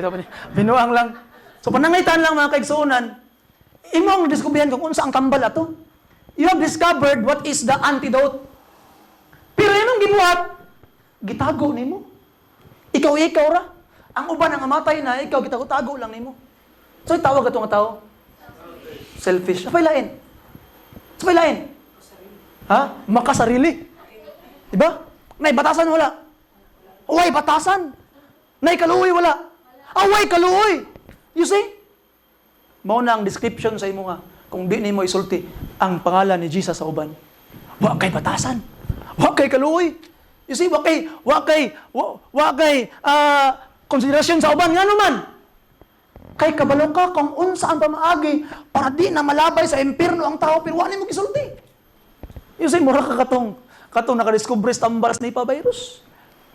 binuang lang. So pananglitan lang mga kaigsuonan. Imong diskubrihan kung unsa ang tambal ato. You have discovered what is the antidote. gibuhat, gitago nimo. Ikaw ra. Ang uban ang amatay na, ikaw gitago-tago lang nimo. So tawag ato nga tao? Selfish. Sa lain. Ha? Makasarili. Diba? Nay batasan wala. Uway batasan. Nay kaluoy wala. Away kaluoy. You see? Mao na ang description sa imo nga kung di nimo isulti ang pangalan ni Jesus sa uban. Wa kay batasan. Wa kay kaluoy. You see, wa kay konsiderasyon sa uban nga naman. Kay kabalo ka kung unsa ang pamaagi para di na malabay sa impierno ang tao pero wa nimo gisulti. You see, mura ka katong nakadiscover sa tambal ni pa virus.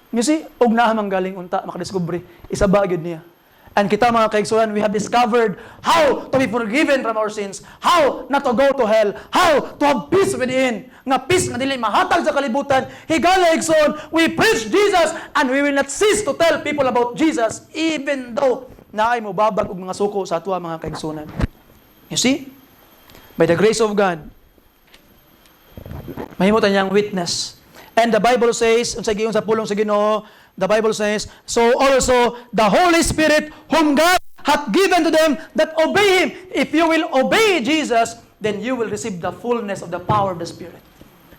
You see, og naa man galing unta makadiscover isa ba gyud niya. And kita mga kaigsunan, we have discovered how to be forgiven from our sins, how not to go to hell, how to have peace within. Nga peace nga dili mahatag sa kalibutan. Higala igsoon, we preach Jesus and we will not cease to tell people about Jesus even though naay mo babag og mga suko sa atua mga kaigsunan. You see? By the grace of God, mahimutan niyang witness. And the Bible says, sa giyon sa pulong sa Ginoo, the Bible says, so also the Holy Spirit whom God hath given to them that obey Him. If you will obey Jesus, then you will receive the fullness of the power of the Spirit.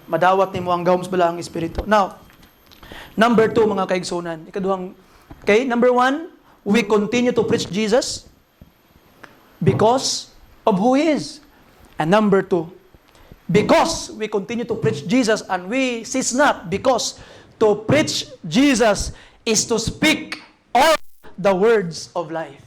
Madawat nimo ang gahom bala ang Espiritu. Now, number 2 mga kaigsunan. Okay, number 1, we continue to preach Jesus because of who He is. And number 2, because we continue to preach Jesus and we cease not, because to preach Jesus is to speak all the words of life.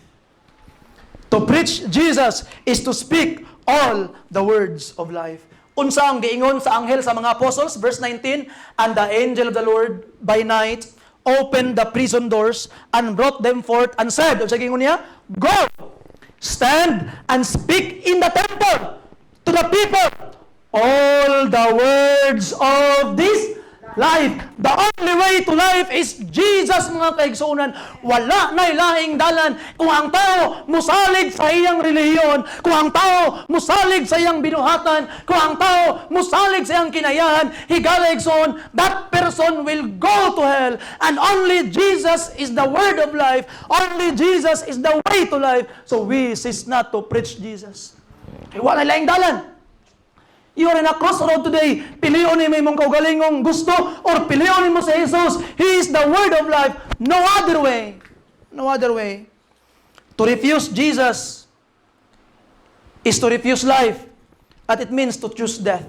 To preach Jesus is to speak all the words of life. Unsa ang giingon sa anghel sa mga apostles, verse 19, and the angel of the Lord by night opened the prison doors and brought them forth and said, unsa giingon niya? Go, stand and speak in the temple to the people all the words of this life. The only way to life is Jesus mga kaigsunan. Wala na ilahing dalan. Kung ang tao musalig sa iyang relihiyon, kung ang tao musalig sa iyang binuhatan, kung ang tao musalig sa iyang kinayahan, higala igsoon, that person will go to hell. And only Jesus is the word of life. Only Jesus is the way to life. So we cease not to preach Jesus. Wala na ilahing dalan. You are in a crossroad today. Piliyon mo imong kaugalingong gusto or piliyon mo sa Jesus. He is the word of life. No other way. No other way. To refuse Jesus is to refuse life. At it means to choose death.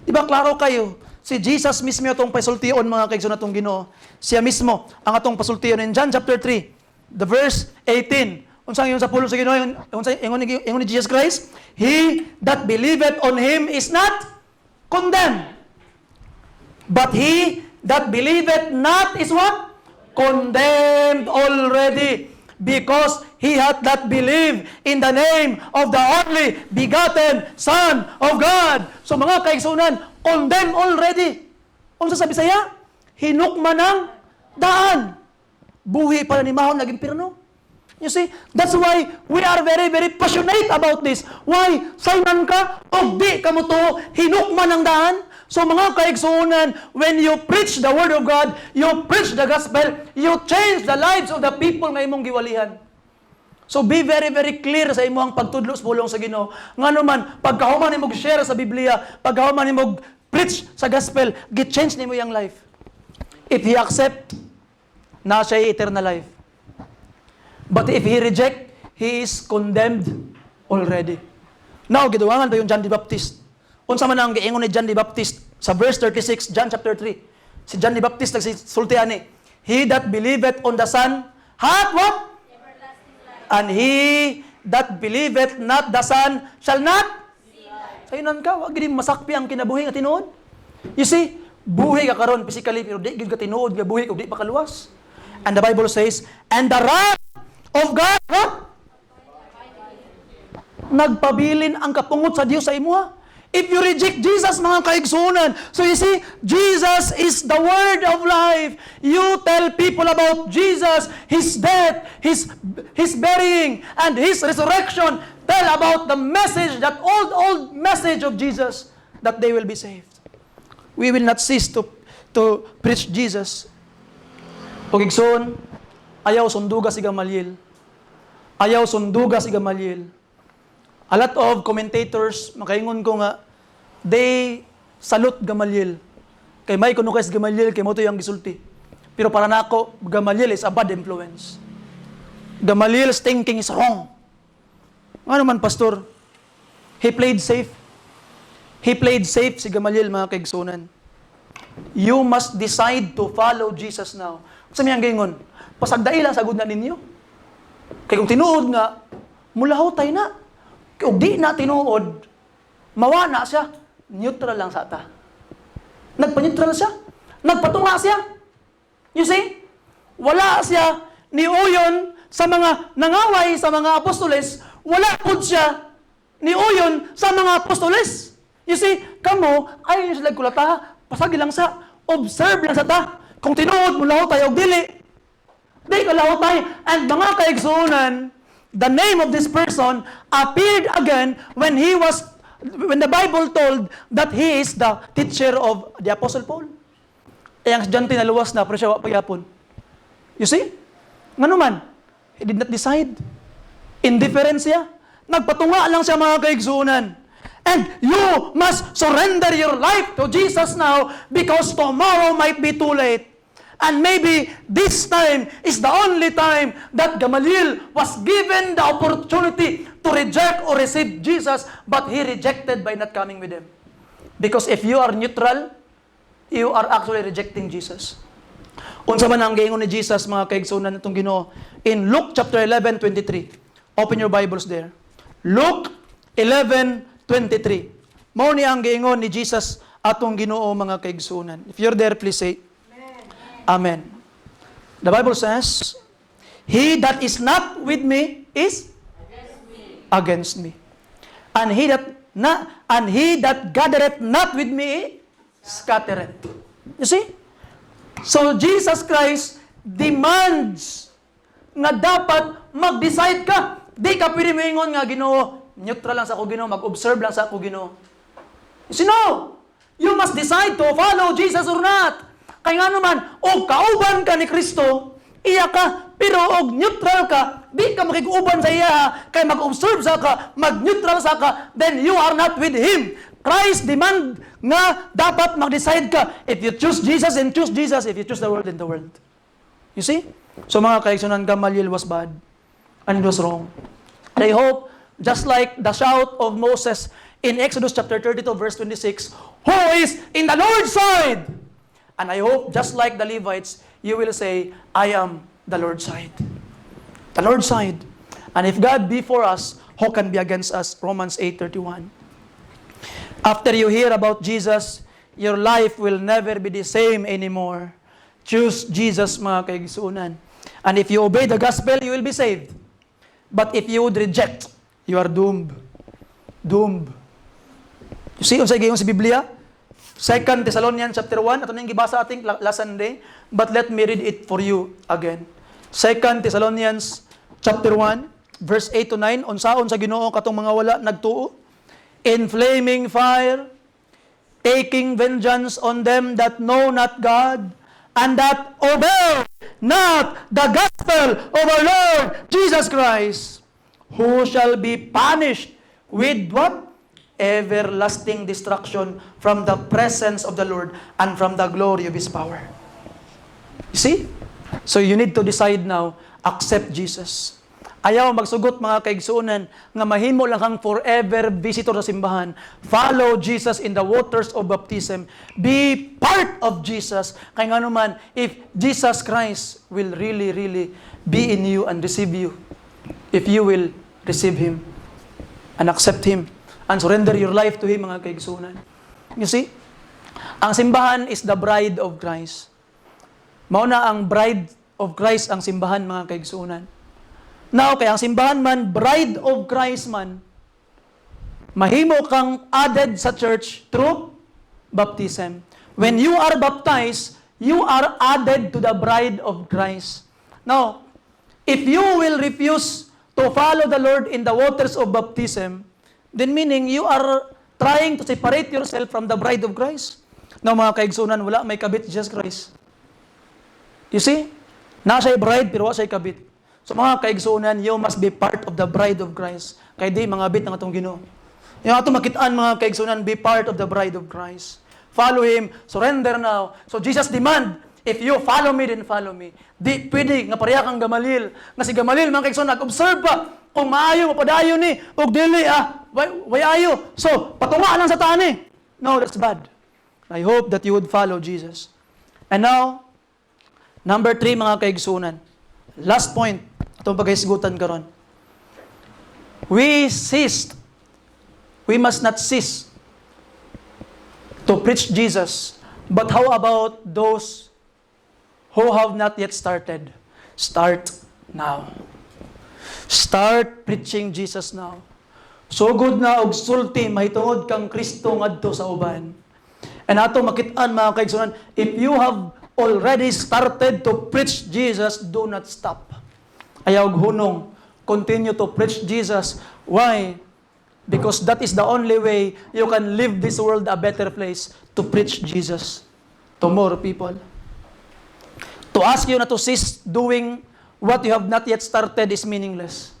Di ba klaro kayo? Si Jesus mismo itong pasultion mga kaigsunan atong Ginoo. Siya mismo ang atong pasultion in John chapter 3, the verse 18. Unsang yun sa pulong sa Ginoo, ingon ni Jesus Christ, he that believeth on Him is not condemned. But he that believeth not is what? Condemned already. Because he hath not believed in the name of the only begotten Son of God. So mga kaigsunan, condemned already. Unsa sa Bisaya? Hinukman ng daan. Buhi pala ni mahon naging pirno. You see, that's why we are very, very passionate about this. Why? Sayman ka, o di ka mo to, hinukman ang daan. So mga kaigsunan, when you preach the Word of God, you preach the Gospel, you change the lives of the people nga imong giwalihan. So be very, very clear sa imong pagtudlo sa pulong sa Ginoo. Nga naman, pagkahuman nimog share sa Biblia, pagkahuman nimog preach sa Gospel, get-change nimo yung life. If he accept, na siya eternal life. But if he reject, he is condemned already. Now, giduwangan pa yung John the Baptist. Unsa man ang giingon ni John the Baptist sa verse 36, John chapter 3. Si John the Baptist nagsultian ni, he that believeth on the Son hath what? Everlasting life. And he that believeth not the Son shall not? Sayunan ka, wag gid masakpi ang kinabuhi nga tinuod. You see, buhi ka karon physically pero di gid ka tinuod nga buhi kung di pa kaluwas. And the Bible says, and the wrath of God, what? Nagpabilin ang kapungot sa Dios sa imuha. If you reject Jesus, mga kaigsunan, so you see, Jesus is the word of life. You tell people about Jesus, His death, His burying, and His resurrection. Tell about the message, that old message of Jesus, that they will be saved. We will not cease to to preach Jesus. O igsoon, ayaw sunduga si Gamaliel. Ayaw sunduga si Gamaliel. A lot of commentators, makaingon ko nga, they salute Gamaliel. Kay may kuno kay Gamaliel, kay mo to yung gisulti. Pero para nako, Gamaliel is a bad influence. Gamaliel's thinking is wrong. Ano man, pastor? He played safe. He played safe si Gamaliel, mga kaigsunan. You must decide to follow Jesus now. Sa miyang gaingon, pasagdai lang sagud na ninyo. Kay kung tinuod nga, mulaho tayo na. Kung di na tinuod, mawa na siya, neutral lang sa ta. Nagpa-neutral siya. Nagpatunga siya. You see? Wala siya niuyon sa mga nangaway sa mga apostoles. Wala po siya niuyon sa mga apostoles. You see, kamo, ayaw sila kulata, pasagi lang sa, observe lang sa ta. Kung tinuod, mulaho tayo, dili. Di kalaho tayo. And mga kaigsunan, the name of this person appeared again when the Bible told that he is the teacher of the Apostle Paul. Eh, ang estudyante na luwas na, pero siya pag-yapon. You see? Nga naman, he did not decide. Indifference siya. Nagpatunga lang siya, mga kaigsunan. And you must surrender your life to Jesus now because tomorrow might be too late. And maybe this time is the only time that Gamaliel was given the opportunity to reject or receive Jesus, but he rejected by not coming with him. Because if you are neutral, you are actually rejecting Jesus. Unsa man ang giingon ni Jesus, mga kaigsunan itong Ginoo, in Luke chapter 11:23. Open your Bibles there. Luke 11:23. Mao ni ang giingon ni Jesus atong Ginoo, mga kaigsunan. If you're there, please say Amen. The Bible says, he that is not with me is against me. And he that gathereth not with me scattereth. You see? So Jesus Christ demands na dapat mag-decide ka. Di ka pwede moingon nga, Ginoo, neutral lang sa ako, Ginoo, mag-observe lang sa ako, Ginoo. You see, no. You must decide to follow Jesus or not. Kaya nga naman, o kauban ka ni Kristo, iya ka, pero og neutral ka, di ka makikuban sa iya, kaya mag-observe sa ka, mag-neutral sa ka, then you are not with Him. Christ demand nga dapat mag-decide ka. If you choose Jesus, then choose Jesus. If you choose the world, then the world. You see? So mga kaigsunan, Gamaliel was bad. And it was wrong. And I hope, just like the shout of Moses in Exodus chapter 32, verse 26, who is in the Lord's side? And I hope, just like the Levites, you will say, I am the Lord's side. The Lord's side. And if God be for us, who can be against us? Romans 8:31. After you hear about Jesus, your life will never be the same anymore. Choose Jesus, mga kaigsunan. And if you obey the gospel, you will be saved. But if you would reject, you are doomed. Doomed. You see, unsay giingon sa Biblia? 2 Thessalonians chapter 1, ito na yung gibasa ating last Sunday, but let me read it for you again. 2 Thessalonians chapter 1, verse 8 to 9, unsaon sa Ginoo katong mga wala nagtuo, in flaming fire, taking vengeance on them that know not God, and that obey not the gospel of our Lord Jesus Christ, who shall be punished with what? Everlasting destruction from the presence of the Lord and from the glory of His power. You see? So you need to decide now, accept Jesus. Ayaw magsugot, mga kaigsunan, nga mahimo lang kang forever visitor sa simbahan. Follow Jesus in the waters of baptism. Be part of Jesus. Kaya nga naman, if Jesus Christ will really, really be in you and receive you, if you will receive Him and accept Him, and surrender your life to Him, mga kaigsunan. You see? Ang simbahan is the bride of Christ. Mauna ang bride of Christ ang simbahan, mga kaigsunan. Now, kaya ang simbahan man, bride of Christ man, mahimo kang added sa church through baptism. When you are baptized, you are added to the bride of Christ. Now, if you will refuse to follow the Lord in the waters of baptism, then meaning you are trying to separate yourself from the bride of Christ. ng mga kaigsunan, wala may kabit Jesus Christ. You see? Nasa'y bride, pero wala siya'y kabit. So mga kaigsunan, you must be part of the bride of Christ. Kaya di, mga bit ng atong Ginoo. Yung ato makitaan, mga kaigsunan, be part of the bride of Christ. Follow Him, surrender now. So Jesus demand, if you follow me, then follow me. Di pwede nga pareha kang Gamalil. Nga si Gamalil, mga kaigsunan, nag-observe pa. Kung maayo, mapadayo ni, o dili, way ayo. So, patunga lang sa tani. No, that's bad. I hope that you would follow Jesus. And now, number 3, mga kaigsunan. Last point, itong pagkahisgutan karon. We must not cease to preach Jesus. But how about those who have not yet started? Start now. Start preaching Jesus now. So good na og sulti mahitungod kang Kristo ngadto sa uban. And ato makit-an, mga kaigsunan, if you have already started to preach Jesus, do not stop. Ayaw hunong, continue to preach Jesus. Why? Because that is the only way you can leave this world a better place, to preach Jesus to more people. To ask you not to cease doing what you have not yet started is meaningless.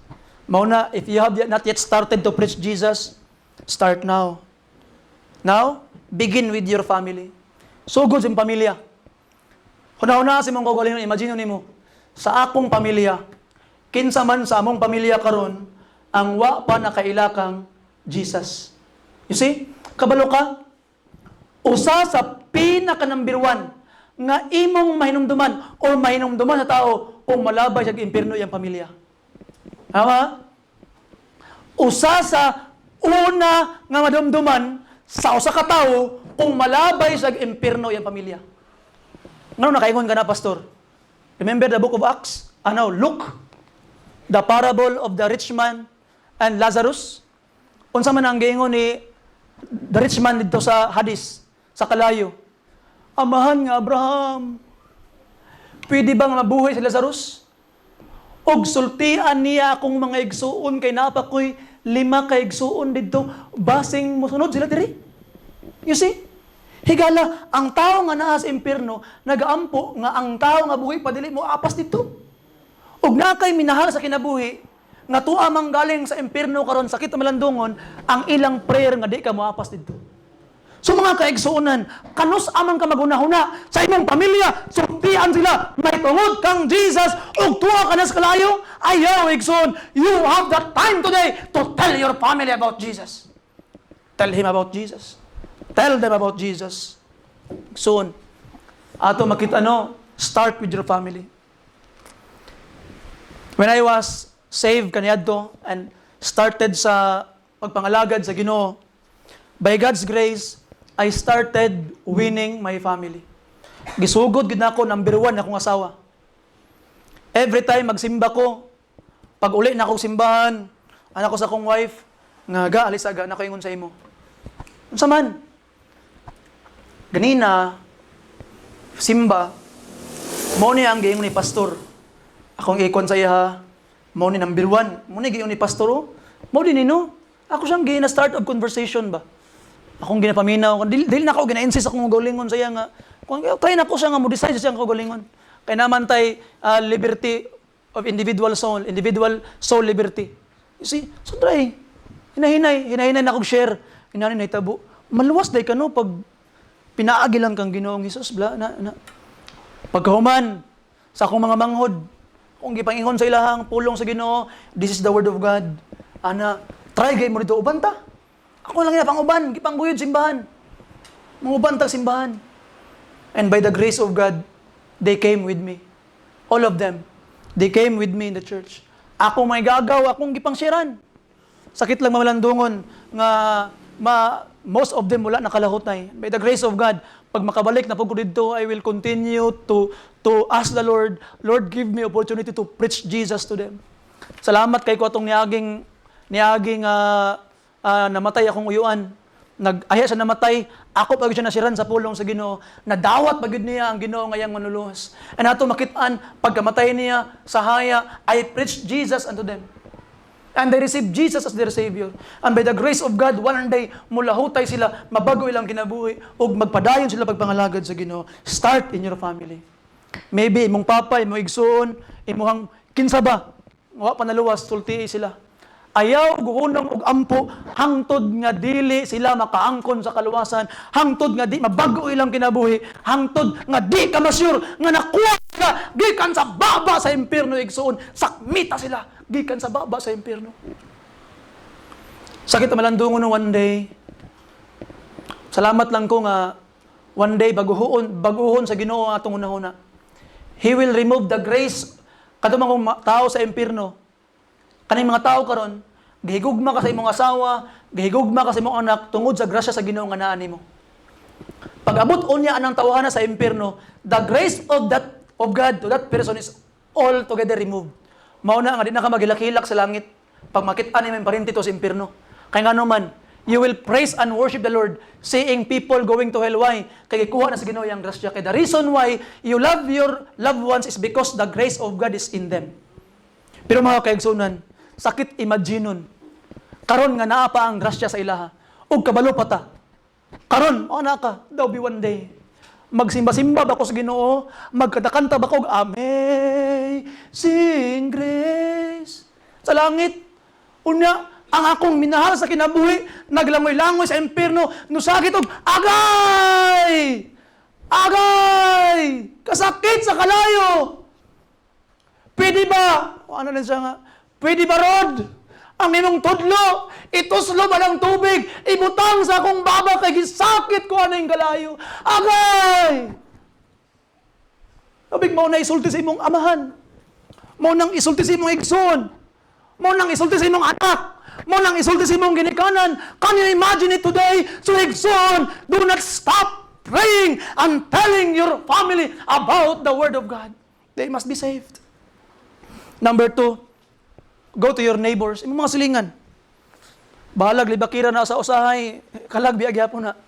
Mauna, if you have not yet started to preach Jesus, start now. Now, begin with your family. So good sa pamilya. Una-una si mong kaugalingon, imagine nimo, sa akong pamilya, kinsa man sa among pamilya karon, ang wa pa nakailakang Jesus. You see? Kabalo ka? Usa sa pinaka number 1 nga imong mahinumduman o mahinumduman sa tao kung malabay sa impierno iyang pamilya. Tama? Usa sa una nga madumduman sa usa ka tawo kung malabay sa impierno iyang pamilya. Ngano nakaingon ka na, pastor? Remember the book of Acts? Luke, the parable of the rich man and Lazarus. Unsa man ang giingon ni the rich man dito sa Hadis, sa kalayo. Amahan nga Abraham, pwede bang mabuhay si Lazarus? Og sultian niya akong mga igsuon kay napa ko'y 5 ka igsuon dito, basing mosunod sila diri. You see? Higala, ang tao nga naa sa impierno, nagaampo nga ang tao nga buhi padili mo apas dito. Og na kay minahal sa kinabuhi, nga tuwa mang galing sa impierno karon sakit na malandungon, ang ilang prayer nga di ka moapas dito. So mga kaigsuonan, kanus amang ka magunahuna sa imong pamilya, sultian sila, may tungod kang Jesus, ug tuwa ka na sa kalayo, ayaw igsoon, you have that time today to tell your family about Jesus. Tell him about Jesus. Tell them about Jesus. Soon. Ato makita start with your family. When I was saved kaniadto and started sa pagpangalagad sa Ginoo, by God's grace, I started winning my family. Gisugod gid nako number 1 akong asawa. Every time magsimba ko, pag uli na akong simbahan, anak ko sa akong wife, nga alis aga na ko ingon sa imo. Unsa man? Ganina, simba, mo ni ang giingon ni pastor. Akong ikon sa iya, mo ni number 1. Mo ni giingon ni pastor, mo din nino. Ako siyang gina-start of conversation ba? Akong ginapaminaw, dili na ako gina-insist akong galingon sa iya nga. Kung try na ko siya nga mo decide siya nga galingon. Kay naman tay liberty of individual soul liberty. You see? So try. Hinahinay na akong share. Hinahinay na hitabo. Maluwas day ka pag pinaagi lang kang Ginoong Hesus bla na. Pagkahuman sa akong mga manghod, kung gipangingon sa ilahang pulong sa Ginoo, this is the word of God. Try gay mo dito uban ta. Ako lang pang-uban, gipangguyod simbahan. Manguban tag simbahan. And by the grace of God, they came with me. All of them. They came with me in the church. Ako may gagaw, akong gipangsiran. Sakit lang mamalandungon nga most of them wala nakalahutay. By the grace of God, pag makabalik na po ko dito, I will continue to ask the Lord, Lord, give me opportunity to preach Jesus to them. Salamat kay ko atong niaging namatay akong uyuan. Nag-aya siya namatay, ako pag siya nasiran sa pulong sa Ginoo, nadawat pagid niya ang Ginoo ngayang manuluhos. And ato makitaan, pagkamatay niya sa haya, I preached Jesus unto them. And they receive Jesus as their Savior. And by the grace of God, one day, mulahutay sila, mabago ilang kinabuhi, o magpadayon sila pagpangalagad sa Ginoo. Start in your family. Maybe, imong papa, imong igsoon, imong kinsa ba, wa panaluwas, sulti sila. Ayaw guhunong og ampo hangtod nga dili sila makaangkon sa kaluwasan, hangtod nga di mabago ilang kinabuhi, hangtod nga di ka masyur nga nakuha sila gikan sa baba sa impierno igsoon, sakmita sila gikan sa baba sa impierno. Sakit malandungon one day. Salamat lang ko nga one day baguhon sa Ginoo atong una-una. He will remove the grace kadto mga tao sa impierno. Kaning mga tao karon, gihigugma ka sa imong asawa, gihigugma ka sa imong anak tungod sa grasya sa Ginoo nga naa nimo. Pag-abot unya anang tawhana sa impierno, the grace of God to that person is altogether removed. Mao na nga di na ka magilakilak sa langit pag makit-an nimo parinti to sa impierno. Kay ngano man, you will praise and worship the Lord, seeing people going to hell. Why? Kay gikuha na sa Ginoo yang grasya. Kay the reason why you love your loved ones is because the grace of God is in them. Pero mga kaigsunan, sakit imaginon. Karon nga naa pa ang grasya sa ilaha. Ug kabalo pa ta. Karon, ana ka, daw be one day. Magsimba-simba ba ko sa Ginoo, magkanta ba ko, Amazing Grace. Sa langit, unya, ang akong minahal sa kinabuhi, naglangoy-langoy sa impierno, nusagit og, agay! Agay! Kasakit sa kalayo! Pwede ba? Ano lang siya nga? Pwede ba, Rod? Ang imong tudlo, ituslo ba ng tubig, ibutang sa akong baba kay gisakit ko ano yung kalayo. Agay! Abig mo na isulti sa imong amahan. Mo nang isulti sa imong igsoon. Mo nang isulti sa imong anak. Mo nang isulti sa imong ginikanan. Can you imagine it today? So igsoon, do not stop praying and telling your family about the Word of God. They must be saved. Number 2, go to your neighbors, imong mga silingan. Bahalag libakira na sa usahay, kalag biag gyapon na.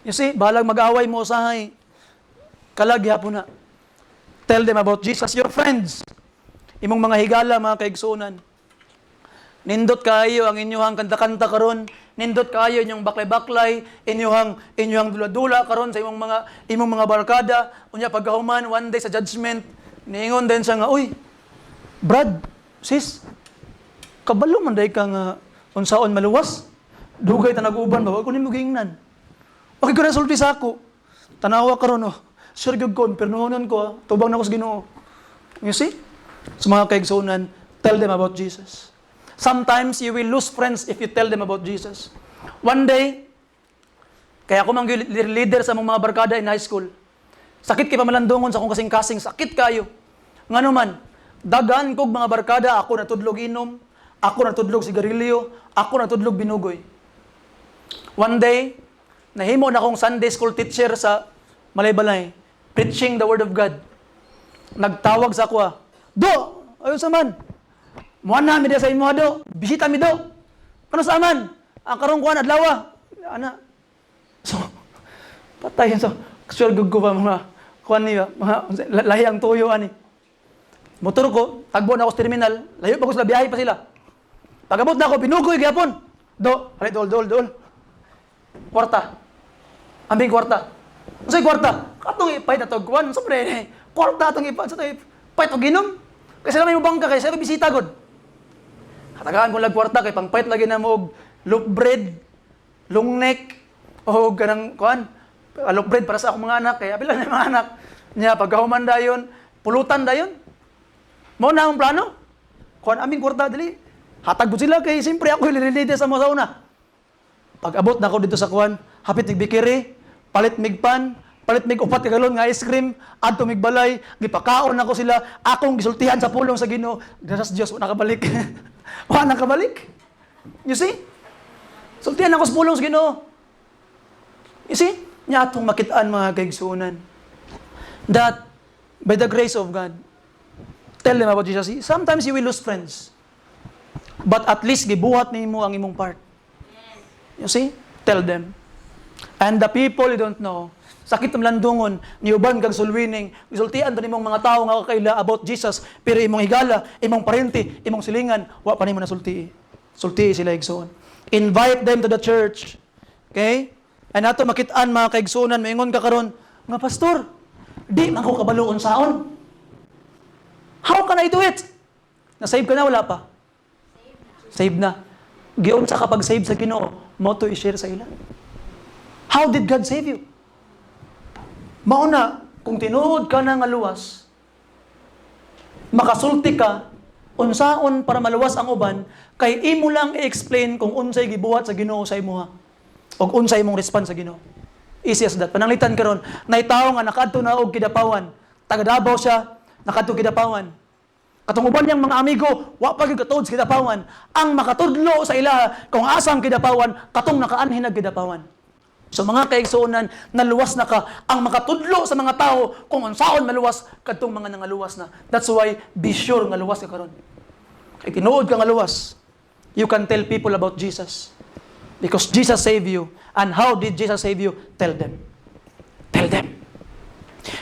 You see, bahalag mag-away mo usahay, kalag gyapon na. Tell them about Jesus, your friends. Imong mga higala, mga kaigsunan. Nindot kayo ang inyuhang kanta-kanta karon, nindot kayo inyong baklay-baklay, inyuhang dula-dula karon sa imong mga barkada, unya pagkahuman one day sa judgment, niingon din siya nga, uy, Brad, sis, kabalo man day ka nga unsaon maluwas. Dugay ta nag-uban ba? Wag ko nimo gingnan. Okay ko na sulti sa ako. Tanawa karon oh. Sure gyud ko, pernohonan ko, tubang na ko sa Ginoo. You see? Sa mga kaigsunan, tell them about Jesus. Sometimes you will lose friends if you tell them about Jesus. One day, kaya ako mang leader sa mga barkada in high school. Sakit kay pamalandungon sa akong kasing-kasing, sakit kayo. Ngano man, dagan kog mga barkada, ako natudlog inom, ako natudlog sigarilyo, ako natudlog binugoy. One day, nahimo na akong Sunday school teacher sa Malaybalay, preaching the Word of God. Nagtawag sa ako, Do, ayun sa man. Muana mi sa imo do, bisita mi do. Kano sa man? Ang karong kuan adlaw. Ana. So, patay so. Sure gug ko pa mga kuan niya, mga lahiyang tuyo ani. Motor ko, tagbo na ako sa terminal, layo pa ko sila, biyahe pa sila. Pag-abot na ako, binugoy gyapon. Do, alay, dol. Kwarta. Ambing kwarta. Unsay kwarta? Katong ipay na to, kuwan, sobre, kwarta atong ipay, sa tayo, pay to ginom. Kasi naman yung bangka, kasi bisita god. Hatagaan ko lang kwarta, kay pangpait lagi na mo, loaf bread, long neck, o ganang, kuwan, loaf bread para sa akong mga anak, kaya bilang na yung mga anak. Niya, pagkahuman dayon, pulutan dayon. Mo na ang plano. Kuan aming kwarta dili. Hatag ko sila kay siyempre ako ililide sa mga sauna. Pag-abot na ako dito sa kuan, hapit mig bikiri, palit mig pan, palit mig upat ka galon nga ice cream, adto mig balay, gipakaon nako sila, akong gisultihan sa pulong sa Ginoo. Gracias Dios, wa nakabalik. Wa nakabalik. You see? Sultihan ako sa pulong sa Ginoo. You see? Nya atong makit-an mga kaigsunan that by the grace of God, tell them about Jesus. Sometimes you will lose friends. But at least gibuhat nimo ang imong part. You see? Tell them. And the people you don't know, sakit ng landungon, niuban kag sulwining, gisultian to nimong mga tao nga kaila about Jesus, pero imong higala, imong parente, imong silingan, wa pa nimo nasulti. Sulti sila igsoon. Invite them to the church. Okay? And ato makitaan mga kaigsunan, maingon ka karon, nga pastor, di man ko kabaloon saon. How can I do it? Na-save ka na, wala pa? Save na. Giun sa kapag save sa Ginoo, mo to i-share sa ila. How did God save you? Mauna, kung tinuod ka na nga luwas, makasulti ka, unsaon para maluwas ang uban, kay imo lang i-explain kung unsay gibuhat sa Ginoo sa imuha. O unsay imong response sa Ginoo. Easy as that. Pananglitan karon, nay tawo nga nakadto na og Kidapawan. Taga Davao siya, nakadto Kidapawan. Katong uban niyang mga amigo, wa pa gyud katuod sa Kidapawan. Ang makatudlo sa ilaha kung asang Kidapawan, katong nakaanhin na Kidapawan. So mga kaigsuonan, naluwas na ka. Ang makatudlo sa mga tao kung unsaon maluwas kadtong mga nangaluwas na. That's why be sure nga luwas ka karon. Kay tinuod ka nga luwas, you can tell people about Jesus. Because Jesus saved you. And how did Jesus save you? Tell them. Tell them.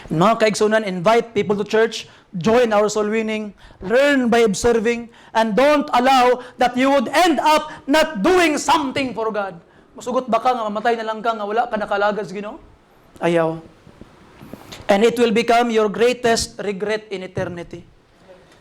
Mga kaigsunan, invite people to church, join our soul winning, learn by observing, and don't allow that you would end up not doing something for God. Masugot ba ka nga mamatay na lang ka nga wala ka nakalagad sa Ginoo? Ayaw. And it will become your greatest regret in eternity.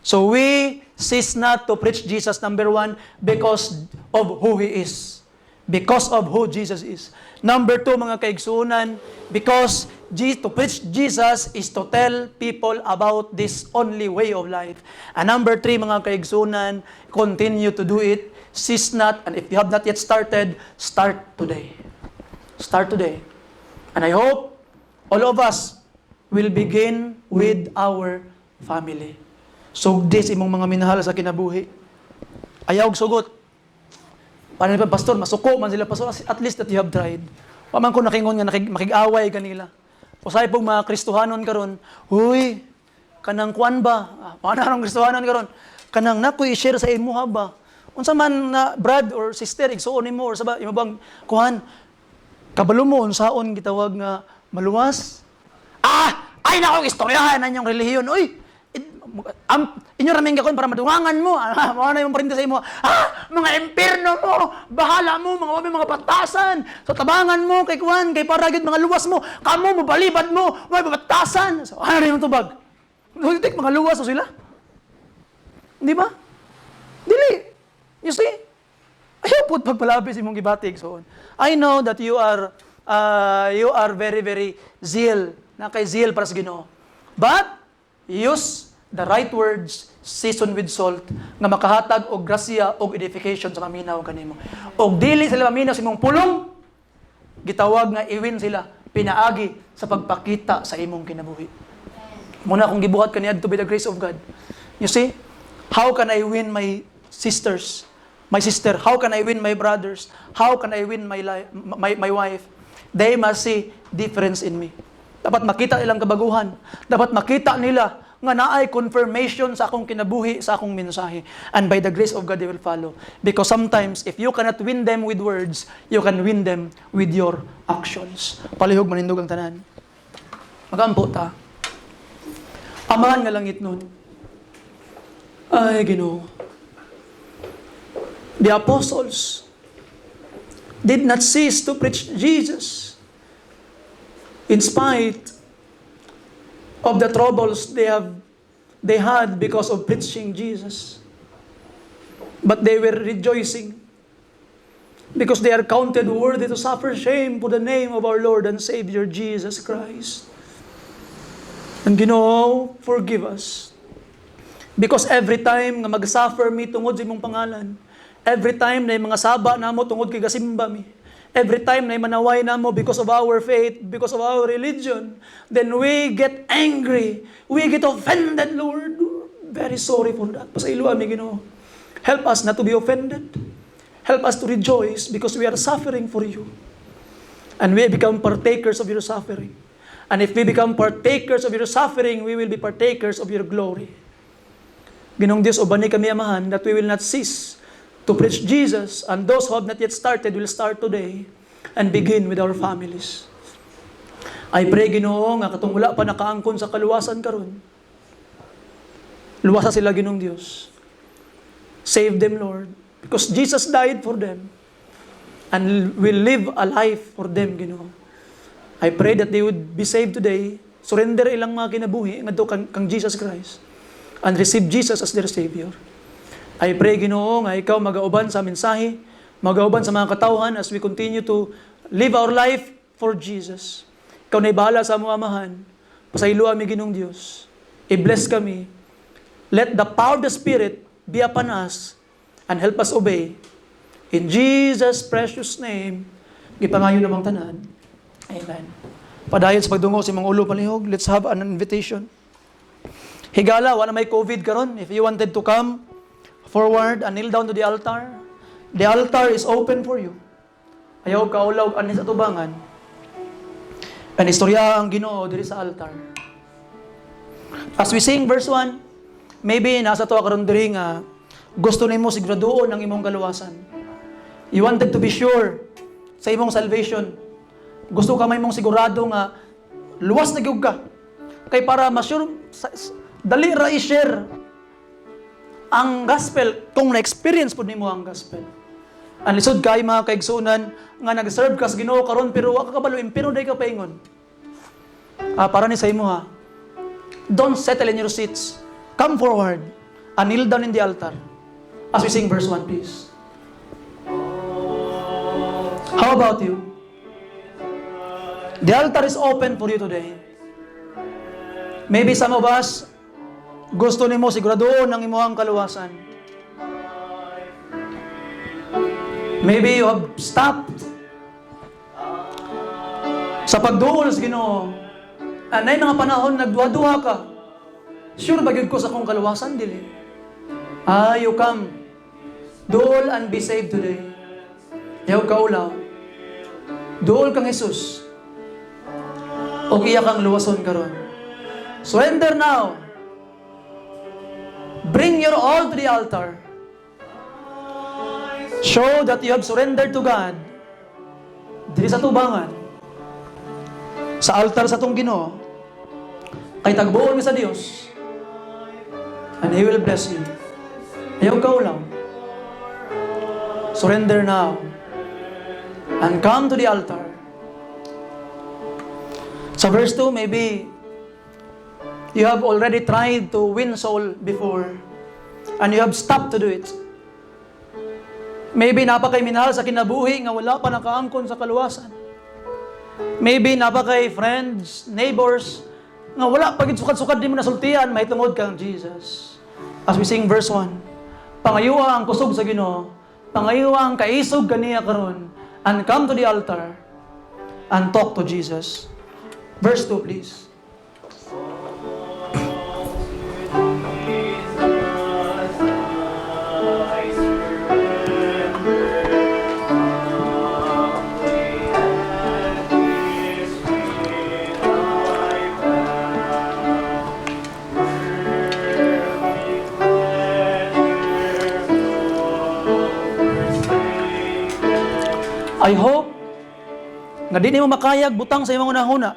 So we cease not to preach Jesus, number one, because of who He is. Because of who Jesus is. Number two, mga kaigsunan, because to preach Jesus is to tell people about this only way of life. And number three, mga kaigsunan, continue to do it. Cease not, and if you have not yet started, start today. Start today. And I hope all of us will begin with our family. So this imong mga minahal sa kinabuhi. Ayaw sugot. Paano pa, pastor, masuko man sila, pastor, at least that you have tried. Paman ko nakingon nga makig-away kanila. Usay pong mga Kristohanon karon, huy, kanang kuan ba? Paano ang Kristohanon karon? Kanang nakoy i-share sa imo ba? Unsa man na brad or sister igsuon nimo or sa imo bang kuan? Kabalo mo unsaon gitawag nga maluwas? Ay nako istoryahan na inyong relihiyon. Uy, inyo raming gakon para madungangan mo. Mao na yung parinta sa imo. Mga impierno mo, bahala mo, mga wabi mga batasan. So tabangan mo kay kuan, kay para gid mga luwas mo. Kamo mo balibad mo, may batasan. So ano rin yung tubag? Nulitik mga luwas o sila. Di ba? Dili. You see? Ayaw po't pagpalapis imong gibatig. So, I know that you are very, very zeal. Na kay zeal para sa Ginoo. But, use the right words, season with salt, nga makahatag og grasya og edification sa maminaw kanimo. Og dili sila maminaw sa imong pulong, gitawag nga iwin sila, pinaagi sa pagpakita sa imong kinabuhi. Muna akong gibuhat kaniadto by the grace of God. You see? How can I win my sisters? My sister, how can I win my brothers? How can I win my wife? They must see difference in me. Dapat makita nilang kabaguhan. Dapat makita nila nga naay confirmation sa akong kinabuhi, sa akong mensahe. And by the grace of God, they will follow. Because sometimes, if you cannot win them with words, you can win them with your actions. Palihog manindog ang tanan. Magampo ta. Amahan nga langit nun. Ay, Ginoo. The apostles did not cease to preach Jesus in spite of the troubles they had because of preaching Jesus. But they were rejoicing because they are counted worthy to suffer shame for the name of our Lord and Savior Jesus Christ. And Ginoo, forgive us. Because every time nga mag-suffer mi tungod sa imong pangalan, every time na mga saba namo tungod kay gasimba mi, every time na manaway namo because of our faith, because of our religion, then we get angry, we get offended, Lord. Very sorry for that. Pasaylo ami Ginoo. Help us not to be offended. Help us to rejoice because we are suffering for you. And we become partakers of your suffering. And if we become partakers of your suffering, we will be partakers of your glory. Ginong Diyos, ubani kami amahan that we will not cease to preach Jesus, and those who have not yet started will start today. and begin with our families. I pray, Ginoo, nga katong wala pa nakaangkon sa kaluwasan karon. Luwasa sila, Ginoong Dios. Save them, Lord, because Jesus died for them and will live a life for them, Ginoo. I pray that they would be saved today, surrender ilang mga kinabuhi ngadto kang Jesus Christ and receive Jesus as their Savior. I pray, Ginoo, nga ikaw magauban sa mensahe, magauban sa mga katawhan as we continue to live our life for Jesus. Ikaw na'y bahala sa among amahan. Pasaylo ami, Ginoong Dios. I-bless kami. Let the power of the Spirit be upon us and help us obey. In Jesus' precious name, gipangayo namang tanan. Amen. Padayon sa pagdungo sa mga ulo palihog, let's have an invitation. Higala, wala may COVID karon. If you wanted to come forward and kneel down to the altar is open for you. Ayaw kaulaw anis atubangan. And istorya ang Ginoo diri sa altar. As we sing verse 1, maybe nasa to karon diri nga gusto nimo siguraduon ang imong kaluwasan. You wanted to be sure sa imong salvation. Gusto ka may mong sigurado nga luwas na gyud ka. Kay para ma-sure dali ra i-share ang gospel kung na-experience pud nimo ang gospel. Ang lisod kay mga kaigsunan nga nag-serve ka sa Ginoo karon pero wa ka kabalo impero day ka paingon. Para ni sa imo ha. Don't settle in your seats. Come forward and kneel down in the altar. As we sing verse 1, please. How about you? The altar is open for you today. Maybe some of us gusto nimo siguraduon ang imong kaluwasan. Maybe you have stopped sa pagduol sa Ginoo. Anay nga panahon nagduha-duha ka. Sure ba gyud ko sa akong kaluwasan dili? You come. Duol and be saved today. Yaw ka ulaw. Duol kang Jesus. O iya kang luwason karon. Surrender now. Bring your all to the altar. Show that you have surrendered to God. Diri sa tubangan. Sa altar sa tong Ginoo. Kay tagbuon mi sa Dios. And He will bless you. Ayaw ka lang. Surrender now. And come to the altar. Sa verse 2, maybe you have already tried to win soul before and you have stopped to do it. Maybe napakay minahal sa kinabuhi nga wala pa nakaangkon sa kaluwasan. Maybe napakay friends, neighbors nga wala pa gid sukad-sukad di mo nasultian, mahitungod kang Jesus. As we sing verse 1, pangayuha ang kusog sa Ginoo, pangayuha ang kaisog kaniya karon, and come to the altar and talk to Jesus. Verse 2, please. I hope nga di mo makayag butang sa imong unahuna.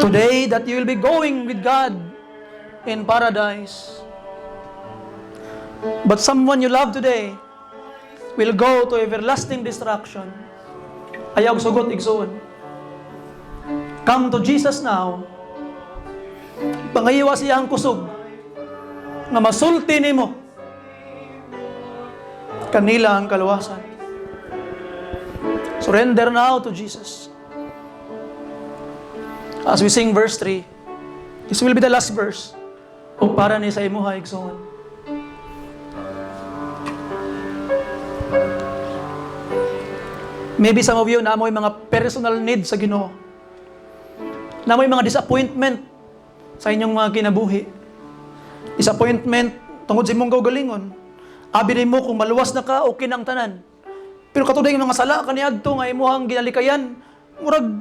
Today that you will be going with God in paradise. But someone you love today will go to everlasting destruction. Ayaw sugot igsoon. Come to Jesus now. Pangayiwa siya ang kusog nga masulti nimo kanila ang kaluwasan. Surrender now to Jesus. As we sing verse 3, this will be the last verse. O para ni sa imuha igsoon. Maybe some of you na mo'y mga personal needs sa Ginoo. Na mo'y mga disappointment sa inyong mga kinabuhi. Disappointment tungod sa imong kaugalingon. Abi mo kung maluwas na ka, okay na ang tanan. Pero katuday ng mga sala, kaniadto nga imuhang ginalikayan, murag,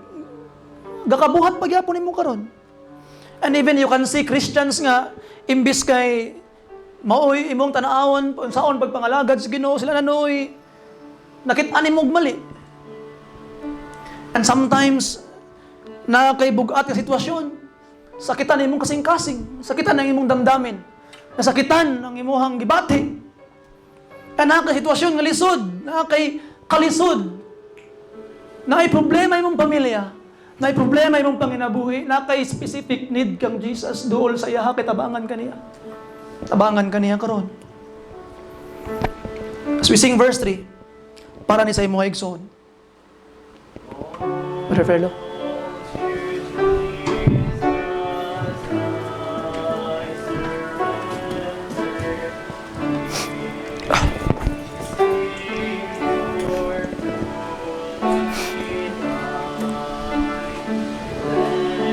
gakabuhat pagyapon nimo karon. And even you can see Christians nga, imbis kay Maoy imong tanaawon saon pagpangalagad sa Ginoo sila nanoy nakit-ani mong mali. And sometimes na kay bugat nga sitwasyon, sakitan imong kasing-kasing, sakitan ang imong damdamin, nasakitan ang imong gibati. Na kay sitwasyon nga lisod, na kay kalisod, na ay problema imong pamilya, na ay problema imong panginabuhi, na kay specific need kang Jesus duol sa iya kay tabangan kaniya. Tabangan kaniya karon. As we sing verse 3, para ni sa imong higsoon. Brother Ferlo.